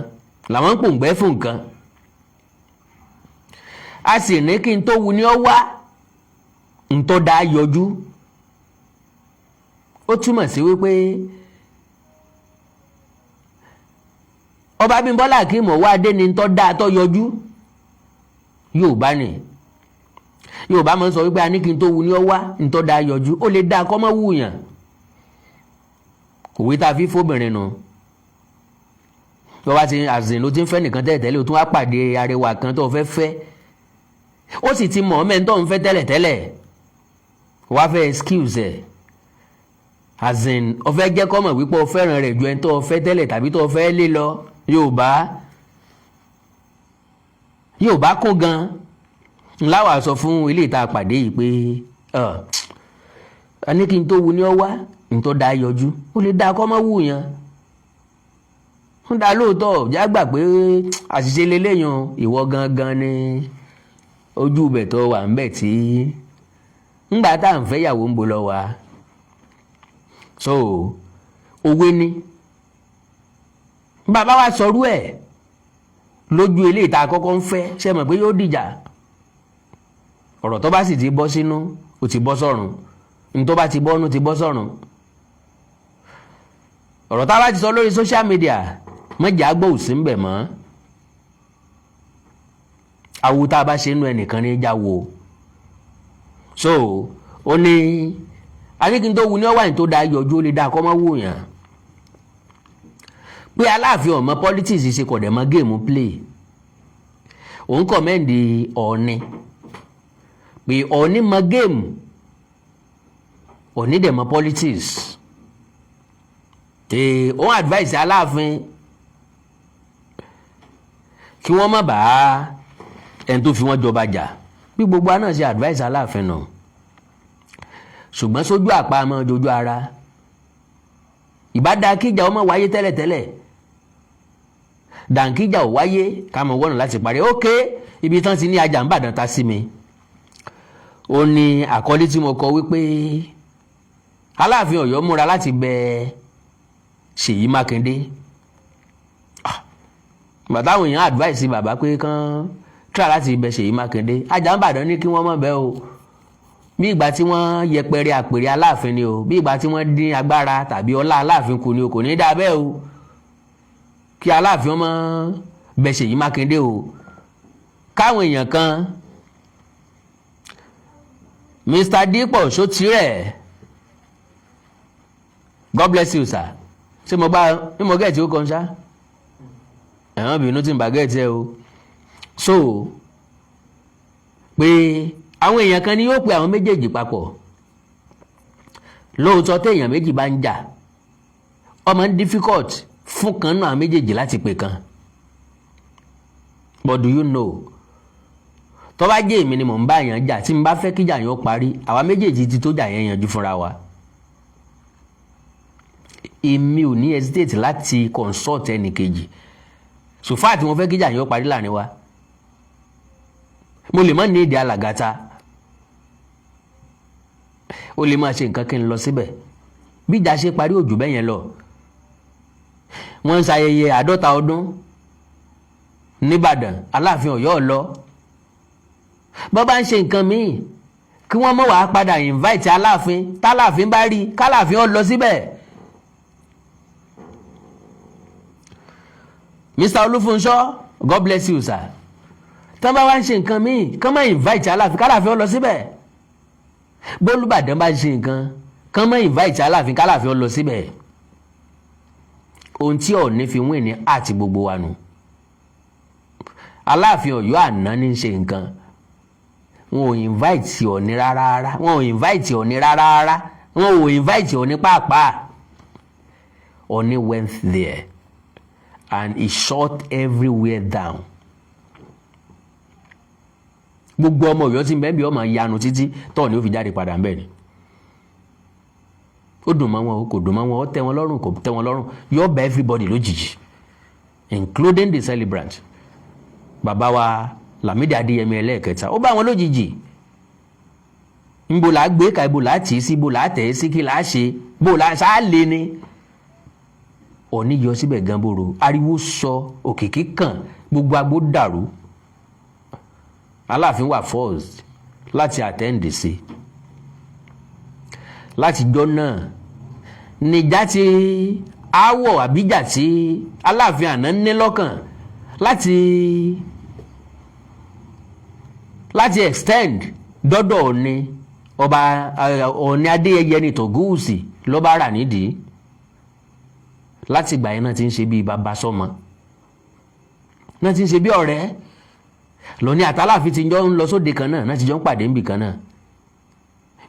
làwọn ń pòǹgbẹ́ fún nǹkan a sì ní kí n tó wu ni ọ wá n tó dá yọjú ó túmọ̀ sí wípé Ọba Abímbọ́lá Akeem Ọwọ́adé ni n tó dá tó yọjú Yorùbá ni Yorùbá máa ń sọ wípé a ní kí n tó wu ni ọ wá n tó dá yọjú ó lè dá kọ́ mọ́ wúyàn òwe tá a fi fóbìnrin nù tó bá ti àzìn ló ti ń fẹ́ nìkan tẹ́lẹ̀tẹ́lẹ̀ ó tún wá pàdé arẹwà kan tó fẹ́ fẹ́ ó sì ti mọ̀ ọ́ mẹ́ńtọ́ ń fẹ́ tẹ́lẹ̀tẹ́lẹ̀ wá fẹ́ excuse ẹ̀ àzìn ó fẹ́ jẹ́ kó mọ̀ wípé ó fẹ́ràn rẹ̀ ju ẹni tó fẹ́ tẹ́lẹ̀ tàbí tó fẹ́ lé lọ Yorùbá kún gan ńláwà sọ fún ilé ìta pàdé yìí pé a ní kí n tó wu ni ọ wá n tó dá yọjú ó lè dá kọ́ mọ́ wù yẹn ń dá lóòótọ́ já gbà pé àṣìṣe lélẹ́yìn ìwọ gangan ni ojú ibẹ̀ tó wà ńbẹ̀ tí ńgbà tá à ń fẹ́ yàwó ń bo lọ wa so òwe ni bàbá wa sọrú ẹ̀ lójú eléyìí tá a kọ́kọ́ ń fẹ́ ṣe mọ̀ pé yóò dìjà ọ̀rọ̀ tó bá sì ti bọ́ sínú ó ti bọ́ sọ́run ní tó bá ti bọ́nú ti bọ́ sọ́run ọ̀rọ̀ tá a bá ti sọ lórí social media mọ́jà gbọ́ òsì ń bẹ̀ mọ́ awo tá a bá ṣe nú ẹnìkan ní ìjà wo so ó ní akíkin tó wu ní ọwọ́ àyìn tó dáa yọjú ó lè dáa kọ́ mọ́ wò yàn pé Aláàfin ọmọ politics ṣe kọ̀dẹ̀ mọ́ géèmù play òun kọ̀mẹ́ǹdì Ọọ̀ni pé Ọọ̀ni mọ́ géèmù Ọọ̀ni dẹ̀ mọ́ politics òun advice Aláàfin kí wọ́n má bàa ẹni tó fi wọ́n jọba jà bí gbogbo àná ṣe advice Aláàfin náà ṣùgbọ́n sójú àpá mọ́ jojú ara ìbádá kíjà ọmọ wáyé tẹ́lẹ̀tẹ́lẹ̀ dànkíjà ò wáyé ká mọ̀ wọ́nà láti parí ókè ibi tán ti ní Àjàǹbàdàn ta sí mi ó ní àkọlé tí mo kọ wípé Aláàfin Ọ̀yọ́ múra láti bẹ Ṣèyí Mákindé bàtàwọn èèyàn advice bàbá pé kán try láti bẹ Ṣèyí Mákindé Àjàǹbàdàn ní kí wọ́n má bẹ́ o bí ìgbà tí wọ́n yẹpẹrẹ àpèrè Aláàfin ni o bí ìgbà tí wọ́n dín agbára tàbí ọlá Aláàfin kù ni o kò ní dá bẹ́ẹ̀ o kí Aláàfin ọmọ bẹ Ṣèyí Mákindé o káwọn èèyàn kan Mr. Dípò Ṣótírẹ̀ God bless you sir ṣé mo bá ní mo gẹ̀ẹ́tì ó kàn ṣá ẹ̀wọ̀n bínú tí n bá gẹ̀ẹ́tì ẹ o so pé àwọn èèyàn kan ni yóò pe àwọn méjèèjì papọ̀ lóòótọ́ téèyàn méjì bá ń jà ọmọ ń difficult fún kan náà méjèèjì láti pè kan but do you know tó bá jẹ́ èmi ni mò ń bá èèyàn jà tí n bá fẹ́ kíjà yẹn ó parí àwa méjèèjì ti tó jà yẹn yanjú fúnra wa èmi ò ní hesitate láti consult ẹnì kejì so far tí mo fẹ́ kíjà yẹn ó parí láàrin wa mo lè má ní èdè alàgàtà ó lè máa ṣe nǹkan kí n lọ síbẹ̀ bí ìjà ṣe parí òjò bẹ́ẹ̀ yẹn lọ wọ́n ń ṣayẹyẹ 50 ọdún nìbàdàn aláàfin Ọ̀yọ́ lọ bọ́ bá ń ṣe nǹkan míì kí wọ́n mọ̀ wá padà invite aláàfin táláàfin bá rí káláàfin ó lọ síbẹ̀. Mr. Olúfúnṣọ́ God bless you sir tán bá wá ń ṣe nǹkan míì kán mọ̀ invite aláàfin káláàfin ó lọ síbẹ̀ bólúbàdàn bá ṣe nǹkan kán mọ̀ invite aláàfin káláàfin ó lọ síbẹ̀ ohun tí Ọọ̀ni fi wín ní àti gbogbo wa nù aláàfin Ọ̀yọ́ àná ní ṣe nǹkan wọn ò invite Ọọ̀ni rárá wọn ò invite Ọọ̀ni rárá wọn ò invite Ọọ̀ni pàápàá Ọọ̀ni went there and he shut everywhere down gbogbo ọmọ Ọ̀yọ́ tí bẹ́ẹ̀ bí ọmọ yanu títí tọ́ ni ó fi jáde padà ńbẹ̀ ni ó dùn mọ́ wọn o kò dùn mọ́ wọn ó tẹ́ wọn lọ́rùn kò tẹ́ wọn lọ́rùn yóò bá everybody lójijì including the celebrant bàbá wa Lámídì Adéyẹmí ẹlẹ́ẹ̀kẹta ó bá wọn lójijì nbo là á gbé ka ibo là á tì í sí ibo là á tẹ̀ ẹ́ sí kí là á ṣe bó là á sáà lé ní Ọọ̀ni yọ síbẹ̀ gan boro ariwo sọ òkìkí kàn gbogbo agbó dàrú Aláàfin wà forced láti attend sí láti jọ náà níjà tí aáwọ̀ àbíjà tí Aláàfin àná ní lọ́kàn láti extend dọ́dọ̀ Ọọ̀ni ọba Ọọ̀ni Adéyẹyẹ ní Tògúùsì lọ́ba rà nídìí láti ìgbà yẹn náà ti ń ṣe bí bàbá sọ́mọ náà ti ń ṣe bí ọ̀rẹ́ lọ́ní àtàláàfin ti jọ ń lọ sóde kan náà ti jọ ń pàdé níbì kan náà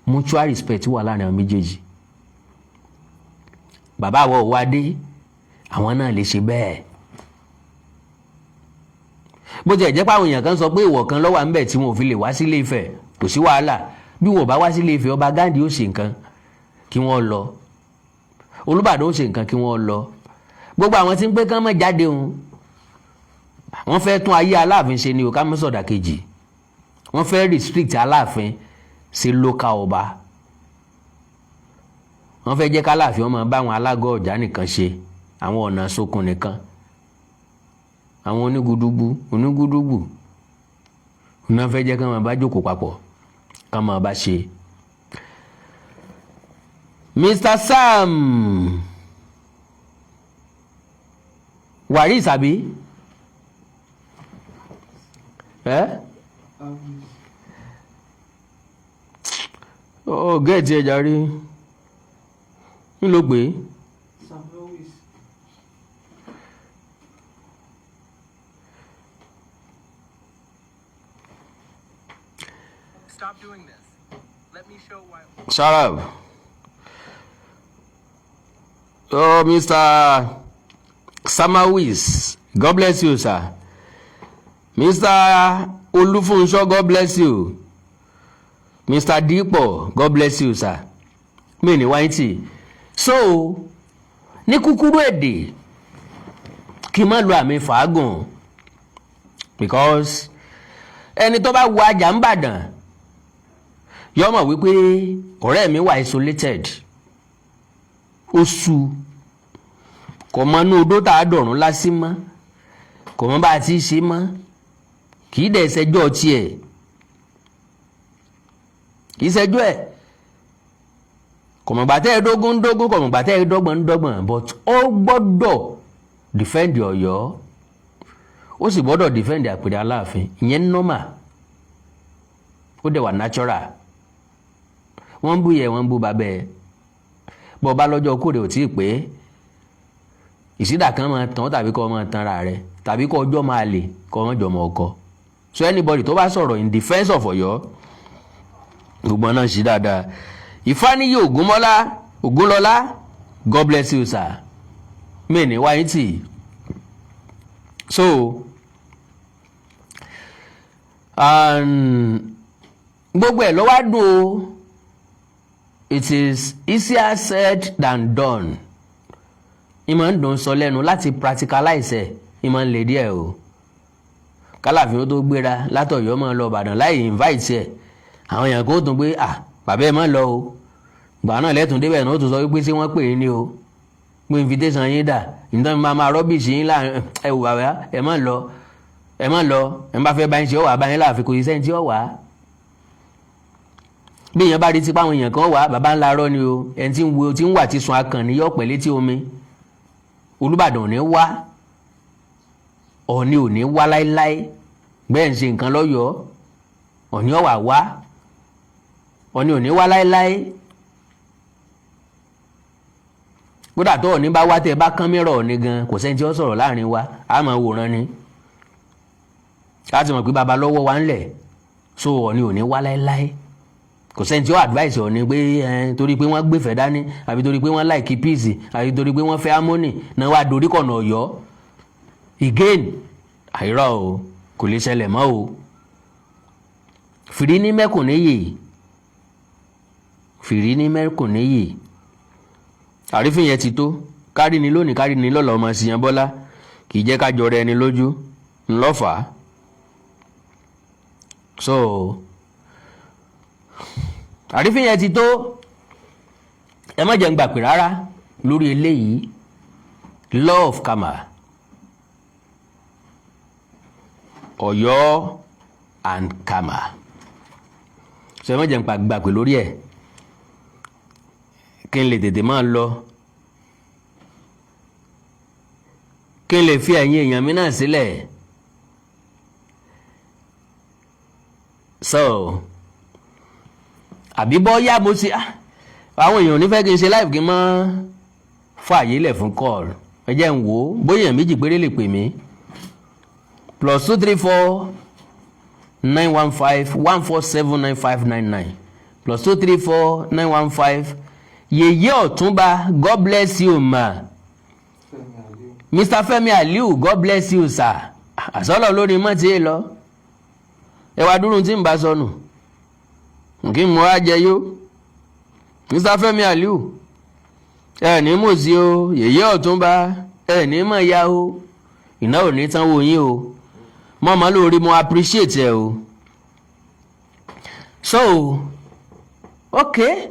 mutual respect wà láàrin àwọn méjèèjì bàbá àwọ̀ owoade àwọn náà lè ṣe bẹ́ẹ̀ bó ti ẹ̀ jẹ́ pé àwọn èèyàn kan sọ pé ìwọ̀ kan lọ́wọ́ à ń bẹ̀ tí wọn ò fi lè wá sílé Ifẹ̀ kò sí wàhálà bí wọn ò bá wá sílé Ifẹ̀ ọba Gándì ó ṣe nǹkan kí wọ́n lọ Olúbàdàn ó ṣe nǹkan kí wọ́n lọ gbogbo àwọn tí ń pé kán mọ̀ jáde òun wọ́n fẹ́ tún ayé Aláàfin ṣe ni ò ká mọ́ sọ̀dà kejì wọ́n fẹ́ restrict Aláàfin sí local ọba wọ́n fẹ́ jẹ́ k'Aláàfin ọmọ bá àwọn alágọ̀ ọ̀já nìkan ṣe àwọn ọ̀nà sókun nìkan àwọn onígudugbu wọ́n fẹ́ jẹ́ kí wọ́n bá jókòó papọ̀ kí wọ́n bá ṣe. Mr. Sam Waris àbí ó gẹ́ẹ̀tì ẹja rí ń ló pé Stop doing this. Let me show why. Shut up. Oh, Mr. Samawis, God bless you, sir. Mr. Olúfúnṣọ́, God bless you. Mr. Dípọ̀, God bless you, sir. Mi ní wáyé so ní kúkúrú èdè kí n má lo àmì fàágùn because ẹni tó bá wo ajá ń bàdàn yọ mọ̀ wípé ọ̀rẹ́ mi wà isolated ó sú kò mọ inú odó tá a dọ̀rùn lásì mọ́ kò mọ bá a ti ṣe mọ́ kì í dẹ̀ ṣẹjọ́ tiẹ̀ kì í ṣẹjọ́ ẹ̀ kò mọ̀ gbàtẹ́ ẹ̀ẹ́dógún kò mọ̀ gbàtẹ́ ẹ̀ẹ́dọ́gbọ̀n but ó gbọ́dọ̀ defend Ọ̀yọ́ ó sì gbọ́dọ̀ defend àpèrè Aláàfin ìyẹn normal ó dẹ̀ wà natural wọ́n ń bú yẹ wọ́n ń bú babẹ́ bọ́ bá lọ́jọ́ kórè ò tí ì pé ìsídà kan máa tán tàbí kọ́ máa tanra rẹ̀ tàbí kọ́ ọjọ́ máa lè kọ́ wọ́n jọmọ ọkọ so anybody tó bá sọ̀rọ̀ in defence of Ọ̀yọ́ gbogbo náà sí dáadáa Ìfáníyì Ògúnlọlá God bless you sir mẹ́ni wáyé tì so gbogbo ẹ̀ ló wá dùn o it is easier said than done ìmọ̀ ń dùn sọ lẹ́nu láti practicalize ẹ̀ ìmọ̀ ń lè díẹ̀ o kálàfin ó tó gbéra látọ̀yọ́ máa lọ Ìbàdàn láì invite ẹ̀ àwọn èèyàn kó tún pé bàbá ẹ̀ má lọ o gbà náà lẹ́tùn débẹ̀ náà ó tún sọ wípé ṣé wọ́n pè é ní o pé invitation yín dà nítorí máa rọ́bìṣì yín láàrin ẹ wò bàbá ẹ má lọ ẹ bá fẹ́ báyìí ṣe ọ̀wà báyìí láàfin kò sí sẹ́ni tí ó wà á bí èèyàn bá rí tipa àwọn èèyàn kan wà bàbá ńlá rọ ni o ẹni tí ń wà ti sun akàn ní yọ̀pẹ̀ létí omi Olúbàdàn ò ní wá Ọ̀ọ̀ni ò ní wá láéláé bẹ́ẹ̀ ń ṣe nǹkan lọ́yọ̀ọ́ Ọ̀ọ̀ni ọ̀wà wá Ọ̀ọ̀ni ò ní wá láéláé kódà tó Ọ̀ọ̀ni bá wá tẹ́ bá kán mìíràn Ọ̀ọ̀ni gan kò sẹ́ni tí ó sọ̀rọ̀ láàrin wa á máa wòran ni láti mọ̀ pé baba lọ́wọ́ wa ńlẹ̀ so Ọ̀ọ̀ni ò ní wá láéláé kò sẹ́ni tí ó advice Ọ̀ọ̀ni pé torí pé wọ́n gbéfẹ́ dání àbí torí pé wọ́n like peace àbí torí pé wọ́n fẹ́ harmony náà wá dorí kọ̀nà Ọ̀yọ́ again àìrọ̀ o kò lè ṣẹlẹ̀ mọ́ o fìrí ní mẹ́kùn níyì àrífín yẹn ti tó kárí ni lónìí kárí ni lọ́la ọmọ ṣìyàn Bọ́lá kì í jẹ́ ká jọrọ ẹni lójú ńlọ́fà so àrífín yẹn ti tó ẹ má jẹ́ ń gbà pé rárá lórí eléyìí law of karma Ọ̀yọ́ and karma so ẹ má jẹ́ ń gbà pé lórí ẹ̀ kí n lè tètè máa lọ kí n lè fi ẹ̀yin èèyàn mi náà sílẹ̀ so àbí bọ́yá mo ṣe àwọn èèyàn nífẹ̀ẹ́ kí n ṣe live kí n máa fààyè lẹ̀ fún call ẹ jẹ́ ń wò ó bóyá èèyàn méjì péré lè pè mí +234 915 147 9599 +234 915 Yèyé Ọ̀túnba God bless you ma Mr. Fẹ́mi Aliu God bless you sir àsọlọ lórí mọ́ tí ì lọ ẹ wá dúró tí ń bá sọnù kí n mọ ajẹ yó Mr. Fẹ́mi Aliu ẹ ní mò sí o Yèyé Ọ̀túnba ẹ ní mọ̀ ya o iná ò ní tán wò yín o mọ́mọ́ lórí mo appreciate ẹ o so okay.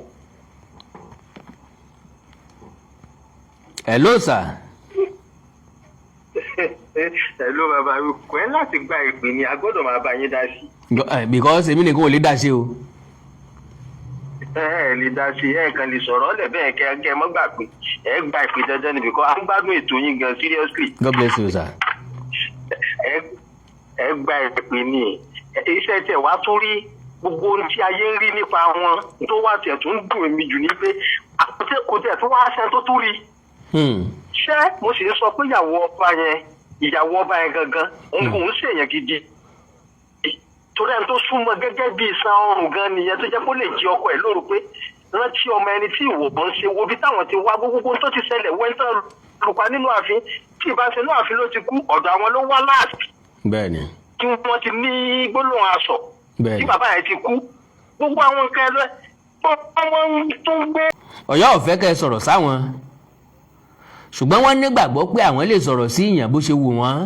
Hello sir. Hello bàbá kò ẹ́ láti gba ìpè ni a gbọ́dọ̀ máa bá yín dá sí. Because èmi nìkan ò lè dá sí o. Ẹ lè dá sí ẹ kàn lè sọ̀rọ̀ ọ̀lẹ̀ bẹ́ẹ̀ kẹ́ mọ́ gbà pé ẹ gba ìpè dandan ni because a ń gbádùn ètò yín gan seriously. God bless you sir. Ẹ gba ìpè ni iṣẹ́ tẹ̀ wá tún rí gbogbo ohun tí ayé ń rí nípa wọn tó wà tẹ̀ tó ń dùn mí jù ní pé kò tẹ̀ tó wá aṣẹ tó tún rí. Ṣé mo sì ń sọ pé ìyàwó ọba yẹn gangan òun ṣèyàn gidi torí ẹni tó súnmọ́ gẹ́gẹ́ bí iṣan ọrùn gan nìyẹn tó jẹ́ kó lè jí ọkọ ẹ̀ lóru pé rántí ọmọ ẹni tí ìwòbọn ṣe wo bí táwọn ti wá gbogbo tó ti ṣẹlẹ̀ wẹ́ńtọ́ lùpá nínú ààfin tí ìbáṣe náà ààfin ló ti kú ọ̀dọ̀ àwọn ló wá láàbì. Bẹ́ẹ̀ni. tí wọ́n ti ní gbólóhùn aṣọ. Bẹ́ẹ̀ni. tí bàbá yẹn ti kú gbogbo àwọn nǹkan ẹlẹ́ wọ́n tó ń gbé. Ọ̀yọ́ ò fẹ́ kẹ́ ẹ sọ̀rọ̀ sáwọn ṣùgbọ́n wọ́n nígbàgbọ́ pé àwọn lè sọ̀rọ̀ sí ìyàn bó ṣe wù wọ́n.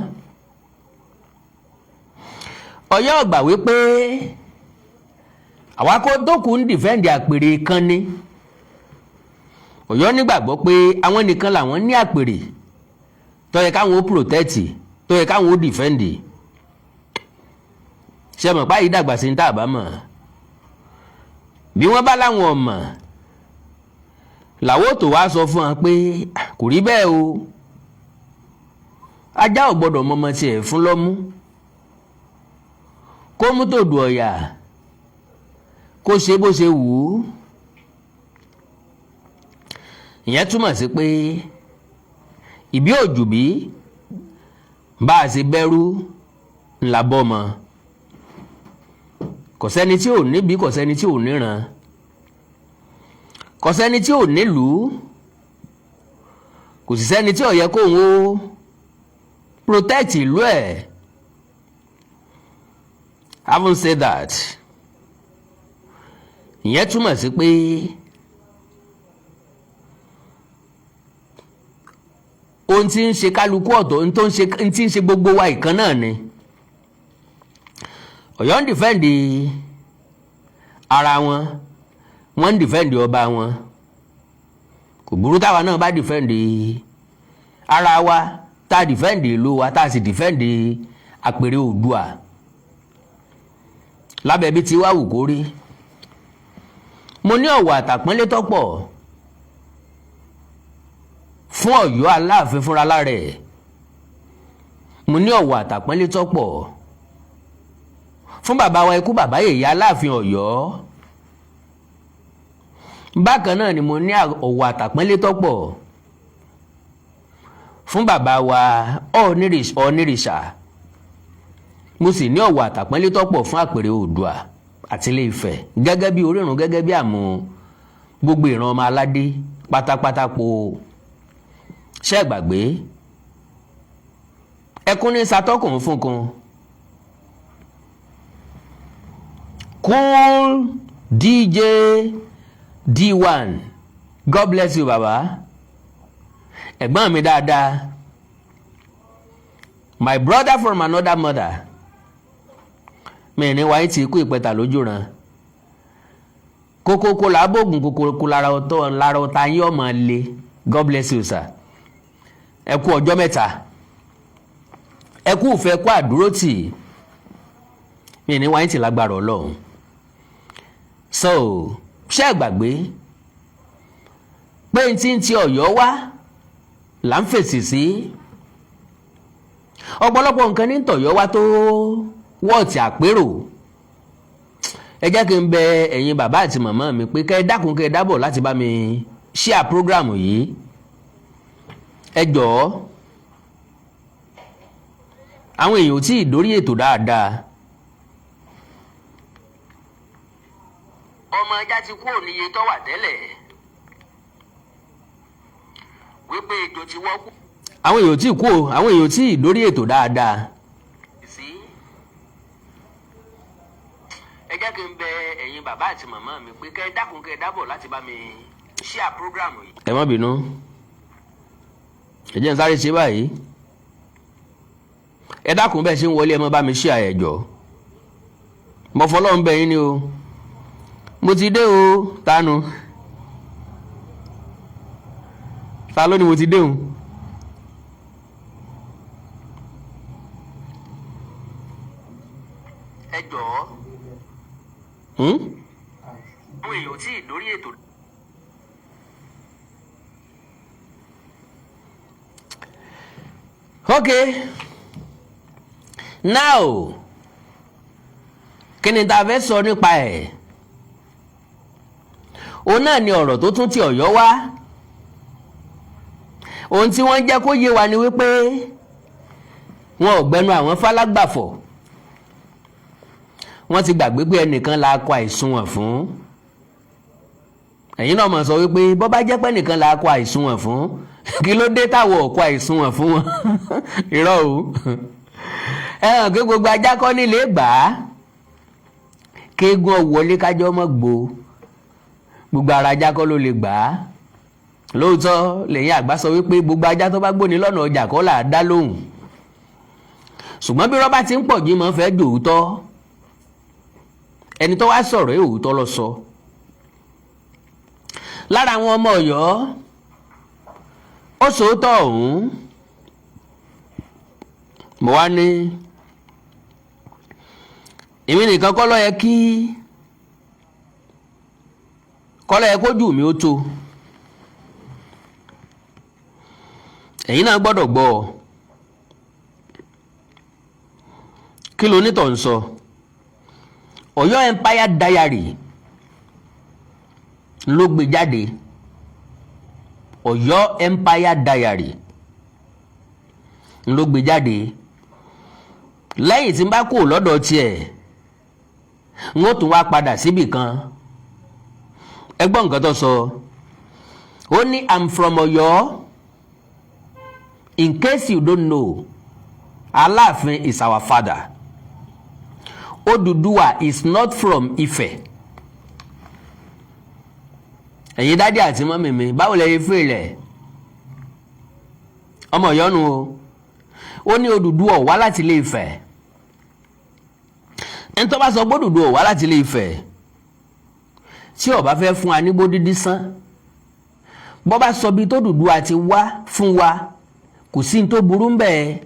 Ọ̀yọ́ gbà wípé àwa kó tó kù ń dìfẹ́ǹdì àpèrè kan ní. Ọ̀yọ́ nígbàgbọ́ pé àwọn nìkan làwọn ní àpèrè tó yẹ káwọn ó protect tó yẹ káwọn ó dìfẹ́ǹdì. ṣe mọ̀ páyì dàgbà sí ní tàbá mọ̀ bí wọ́n bá láwọn ọmọ làwọ́ tó wá sọ fún wa pé kò rí bẹ́ẹ̀ o ajá ò gbọ́dọ̀ mọmọ tiẹ̀ fún lọ́mú kó mú tòdù ọ̀yà kó ṣe bó ṣe wù ú ìyẹn túmọ̀ sí pé ìbí òjù bí bá a ṣe bẹ̀rù ńlá bọ́mọ kò sẹ́ni tí ò níbi kò sẹ́ni tí ò níran kò sẹ́ni tí ò nílùú kò sì sẹ́ni tí ò yẹ kóun ó protect ìlú ẹ̀. Having said that ìyẹn túmọ̀ sí pé ohun tí ń ṣe kálukú ọ̀tọ̀ ohun tí ń ṣe gbogbo wa ìkan náà ni Ọ̀yọ́ ń dìfẹ́ǹdì ara wọn, wọ́n ń dìfẹ́ǹdì ọba wọn. Kò burú táwa náà bá dìfẹ́ǹdì ara wa, tá a dìfẹ́ǹdì ìlú wa, tá a sì dìfẹ́ǹdì àpèrè Oòduà lábẹ́ bí ti wá wù kó rí. Mo ní ọ̀wọ̀ àtàpọ́nlé tọ́pọ̀ fún Ọ̀yọ́ Aláàfin fúnra lára ẹ̀. Mo ní ọ̀wọ̀ àtàpọ́nlé tọ́pọ̀ fún bàbá wa ikú bàbá yèyé Aláàfin Ọ̀yọ́. Bákan náà ni mo ní ọ̀wọ̀ àtàpọ́nlé tọ́pọ̀ fún bàbá wa Ọ̀nìrìṣà. Mo sì ní ọ̀wọ̀ àtàpọ́nlé tọ́pọ̀ fún àpèrè Oòduà àti Ilé Ifẹ̀ gẹ́gẹ́ bí orírun, gẹ́gẹ́ bí àmú gbogbo ìran ọmọ aládé pátápátá po. Ṣé gbàgbé ẹkún ní satọ́kùn fúnkun. Cool DJ D1, God bless you baba. Ẹ̀gbọ́n mi dáadáa, my brother from another mother. Mi ní wáyé tí ikú ìpẹta lójú ran. Kókókó làbógun kókókó lára ọ̀tá yín ọmọ le. God bless you sir. Ẹ kú ọjọ́ mẹ́ta. Ẹ kú ìfẹ́, ẹ kú àdúrótì. Mi ní wáyé tí lágbára Ọlọ́run. So ṣé ẹ gbàgbé pé tí ń ti Ọ̀yọ́ wá là ń fèsì sí. Ọ̀pọ̀lọpọ̀ nǹkan ní tọ̀yọ́ wá tó wọ́ọ̀tì àpérò. Ẹ jẹ́ kí n bẹ ẹ̀yin bàbá àti màmá mi pé kẹ́ ẹ dákun kẹ́ ẹ dábọ̀ láti bá mi share program yìí. Ẹ jọ̀ọ́, àwọn èèyàn ò tí ì dórí ètò dáadáa. Ọmọ ajá ti kúrò níye tó wà tẹ́lẹ̀ wípé ètò ti wọ́pọ̀. Àwọn èèyàn ò tí ì kú o, àwọn èèyàn ò tí ì dórí ètò dáadáa. Ẹ jẹ́ kí n bẹ ẹ̀yin bàbá àti màmá mi pé kẹ́ ẹ dákun kẹ́ ẹ dábọ̀ láti bá mi share program yìí. Ẹ má bínú, ẹ jẹ́ n sáré ṣe báyìí. Ẹ dákun bẹ́ẹ̀ ṣe ń wọlé ẹ má bá mi share ẹ̀ jọ̀ọ́. Mo fọlọ́run bẹ̀ yín ni o. Mo ti dé o, tánu. Ta ló ní mo ti dé o? Ẹ jọ̀ọ́. Àwọn èèyàn tí ì dórí ètò. Okay. Now, kí ni ta fẹ́ sọ nípa ẹ̀? Òun náà ni ọ̀rọ̀ tó tún ti Ọ̀yọ́ wá. Ohun tí wọ́n jẹ́ kó yé wa ni wípé wọn ò gbẹnu àwọn fálágbàfọ̀. Wọ́n ti gbàgbé pé ẹnìkan la kọ àìsùnwọ̀n fún. Ẹ̀yin náà mọ̀ sọ wípé bọ́ bá jẹ́ pé ẹnìkan la kọ àìsùnwọ̀n fún, kí ló dé táwọn ò kọ àìsùnwọ̀n fún wọn? Irọ́ o. Ẹ hàn pé gbogbo ajá kọ́ nílé gbà á. Kéegun ọ̀wọ́lé kájọ́ mọ́ gbó. Gbogbo ara ajá kọ́ ló lè gbà á. Lóòótọ́ lẹ́yìn àgbà sọ wípé gbogbo ajá tó bá gbóni lọ́nà ọjà kọ́ là á dá lóhùn. Ṣùgbọ́n bí rọ́bà ti ń pọ̀ jí mọ́ fẹ́ dòótọ́. Ẹni tó wá sọ̀rọ̀ ẹ̀ òótọ́ ló sọ. Lára àwọn ọmọ Ọ̀yọ́ ó sòótọ́ ọ̀hún. Mo wá ní èmi nìkan kọ́ ló yẹ kójú mi ó tó. Ẹ̀yin náà gbọ́dọ̀ gbọ́ ọ. Kí ló nítọ̀ ń sọ? Ọ̀yọ́ Empire Diary ló gbé jáde. Ọ̀yọ́ Empire Diary ló gbé jáde. Lẹ́yìn tí n bá kó lọ́dọ̀ tiẹ̀, n ó tún wá padà síbì kan. Ẹ gbọ́ nǹkan tó sọ. Ó ní I'm from Ọ̀yọ́. In case you don't know, Aláàfin is our father. Odùduwà is not from Ifẹ̀. Ẹ̀yin dádì àti mọ́mì mi, báwo lẹ yẹ fún ilẹ̀? Ọmọ Ọ̀yọ́ nu o. Ó ní Odùduwà wá láti Ilé Ifẹ̀. ẹni tó bá sọ gbódùdú ò wá láti Ilé Ifẹ̀ tí ó bá fẹ́ fún wa ní gbódídí sán bó bá sọ bí tó dùdú àti wá fún wa kò sí ní tó burú ń bẹ́ẹ̀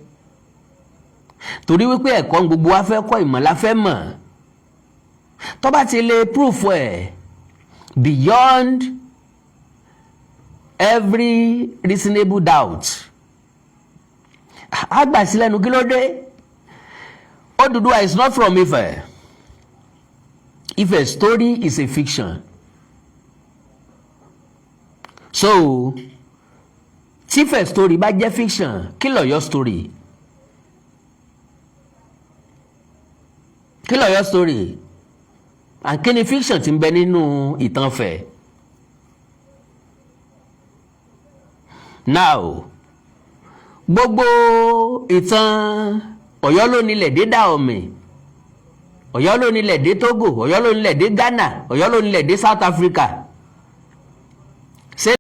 torí wípé ẹ̀kọ́ gbogbo wa fẹ́ kọ́ ìmọ̀ la fẹ́ mọ̀ tó bá ti lè proof ẹ̀ beyond every reasonable doubt á gbà sí lẹ́nu kí ló dé Odùduwà is not from Ifẹ̀. Ifẹ̀ story is a fiction. So tí Ifẹ̀ story bá jẹ́ fiction kí l'Ọ̀yọ́ story? Kí l'Ọ̀yọ́ story? And kí ni fiction tí ń bẹ nínú ìtàn Ifẹ̀? Now gbogbo ìtàn Ọ̀yọ́ ló nílẹ̀ dé Dahomey, Ọ̀yọ́ ló nílẹ̀ dé Togo, Ọ̀yọ́ ló nílẹ̀ dé Ghana, Ọ̀yọ́ ló nílẹ̀ dé South Africa,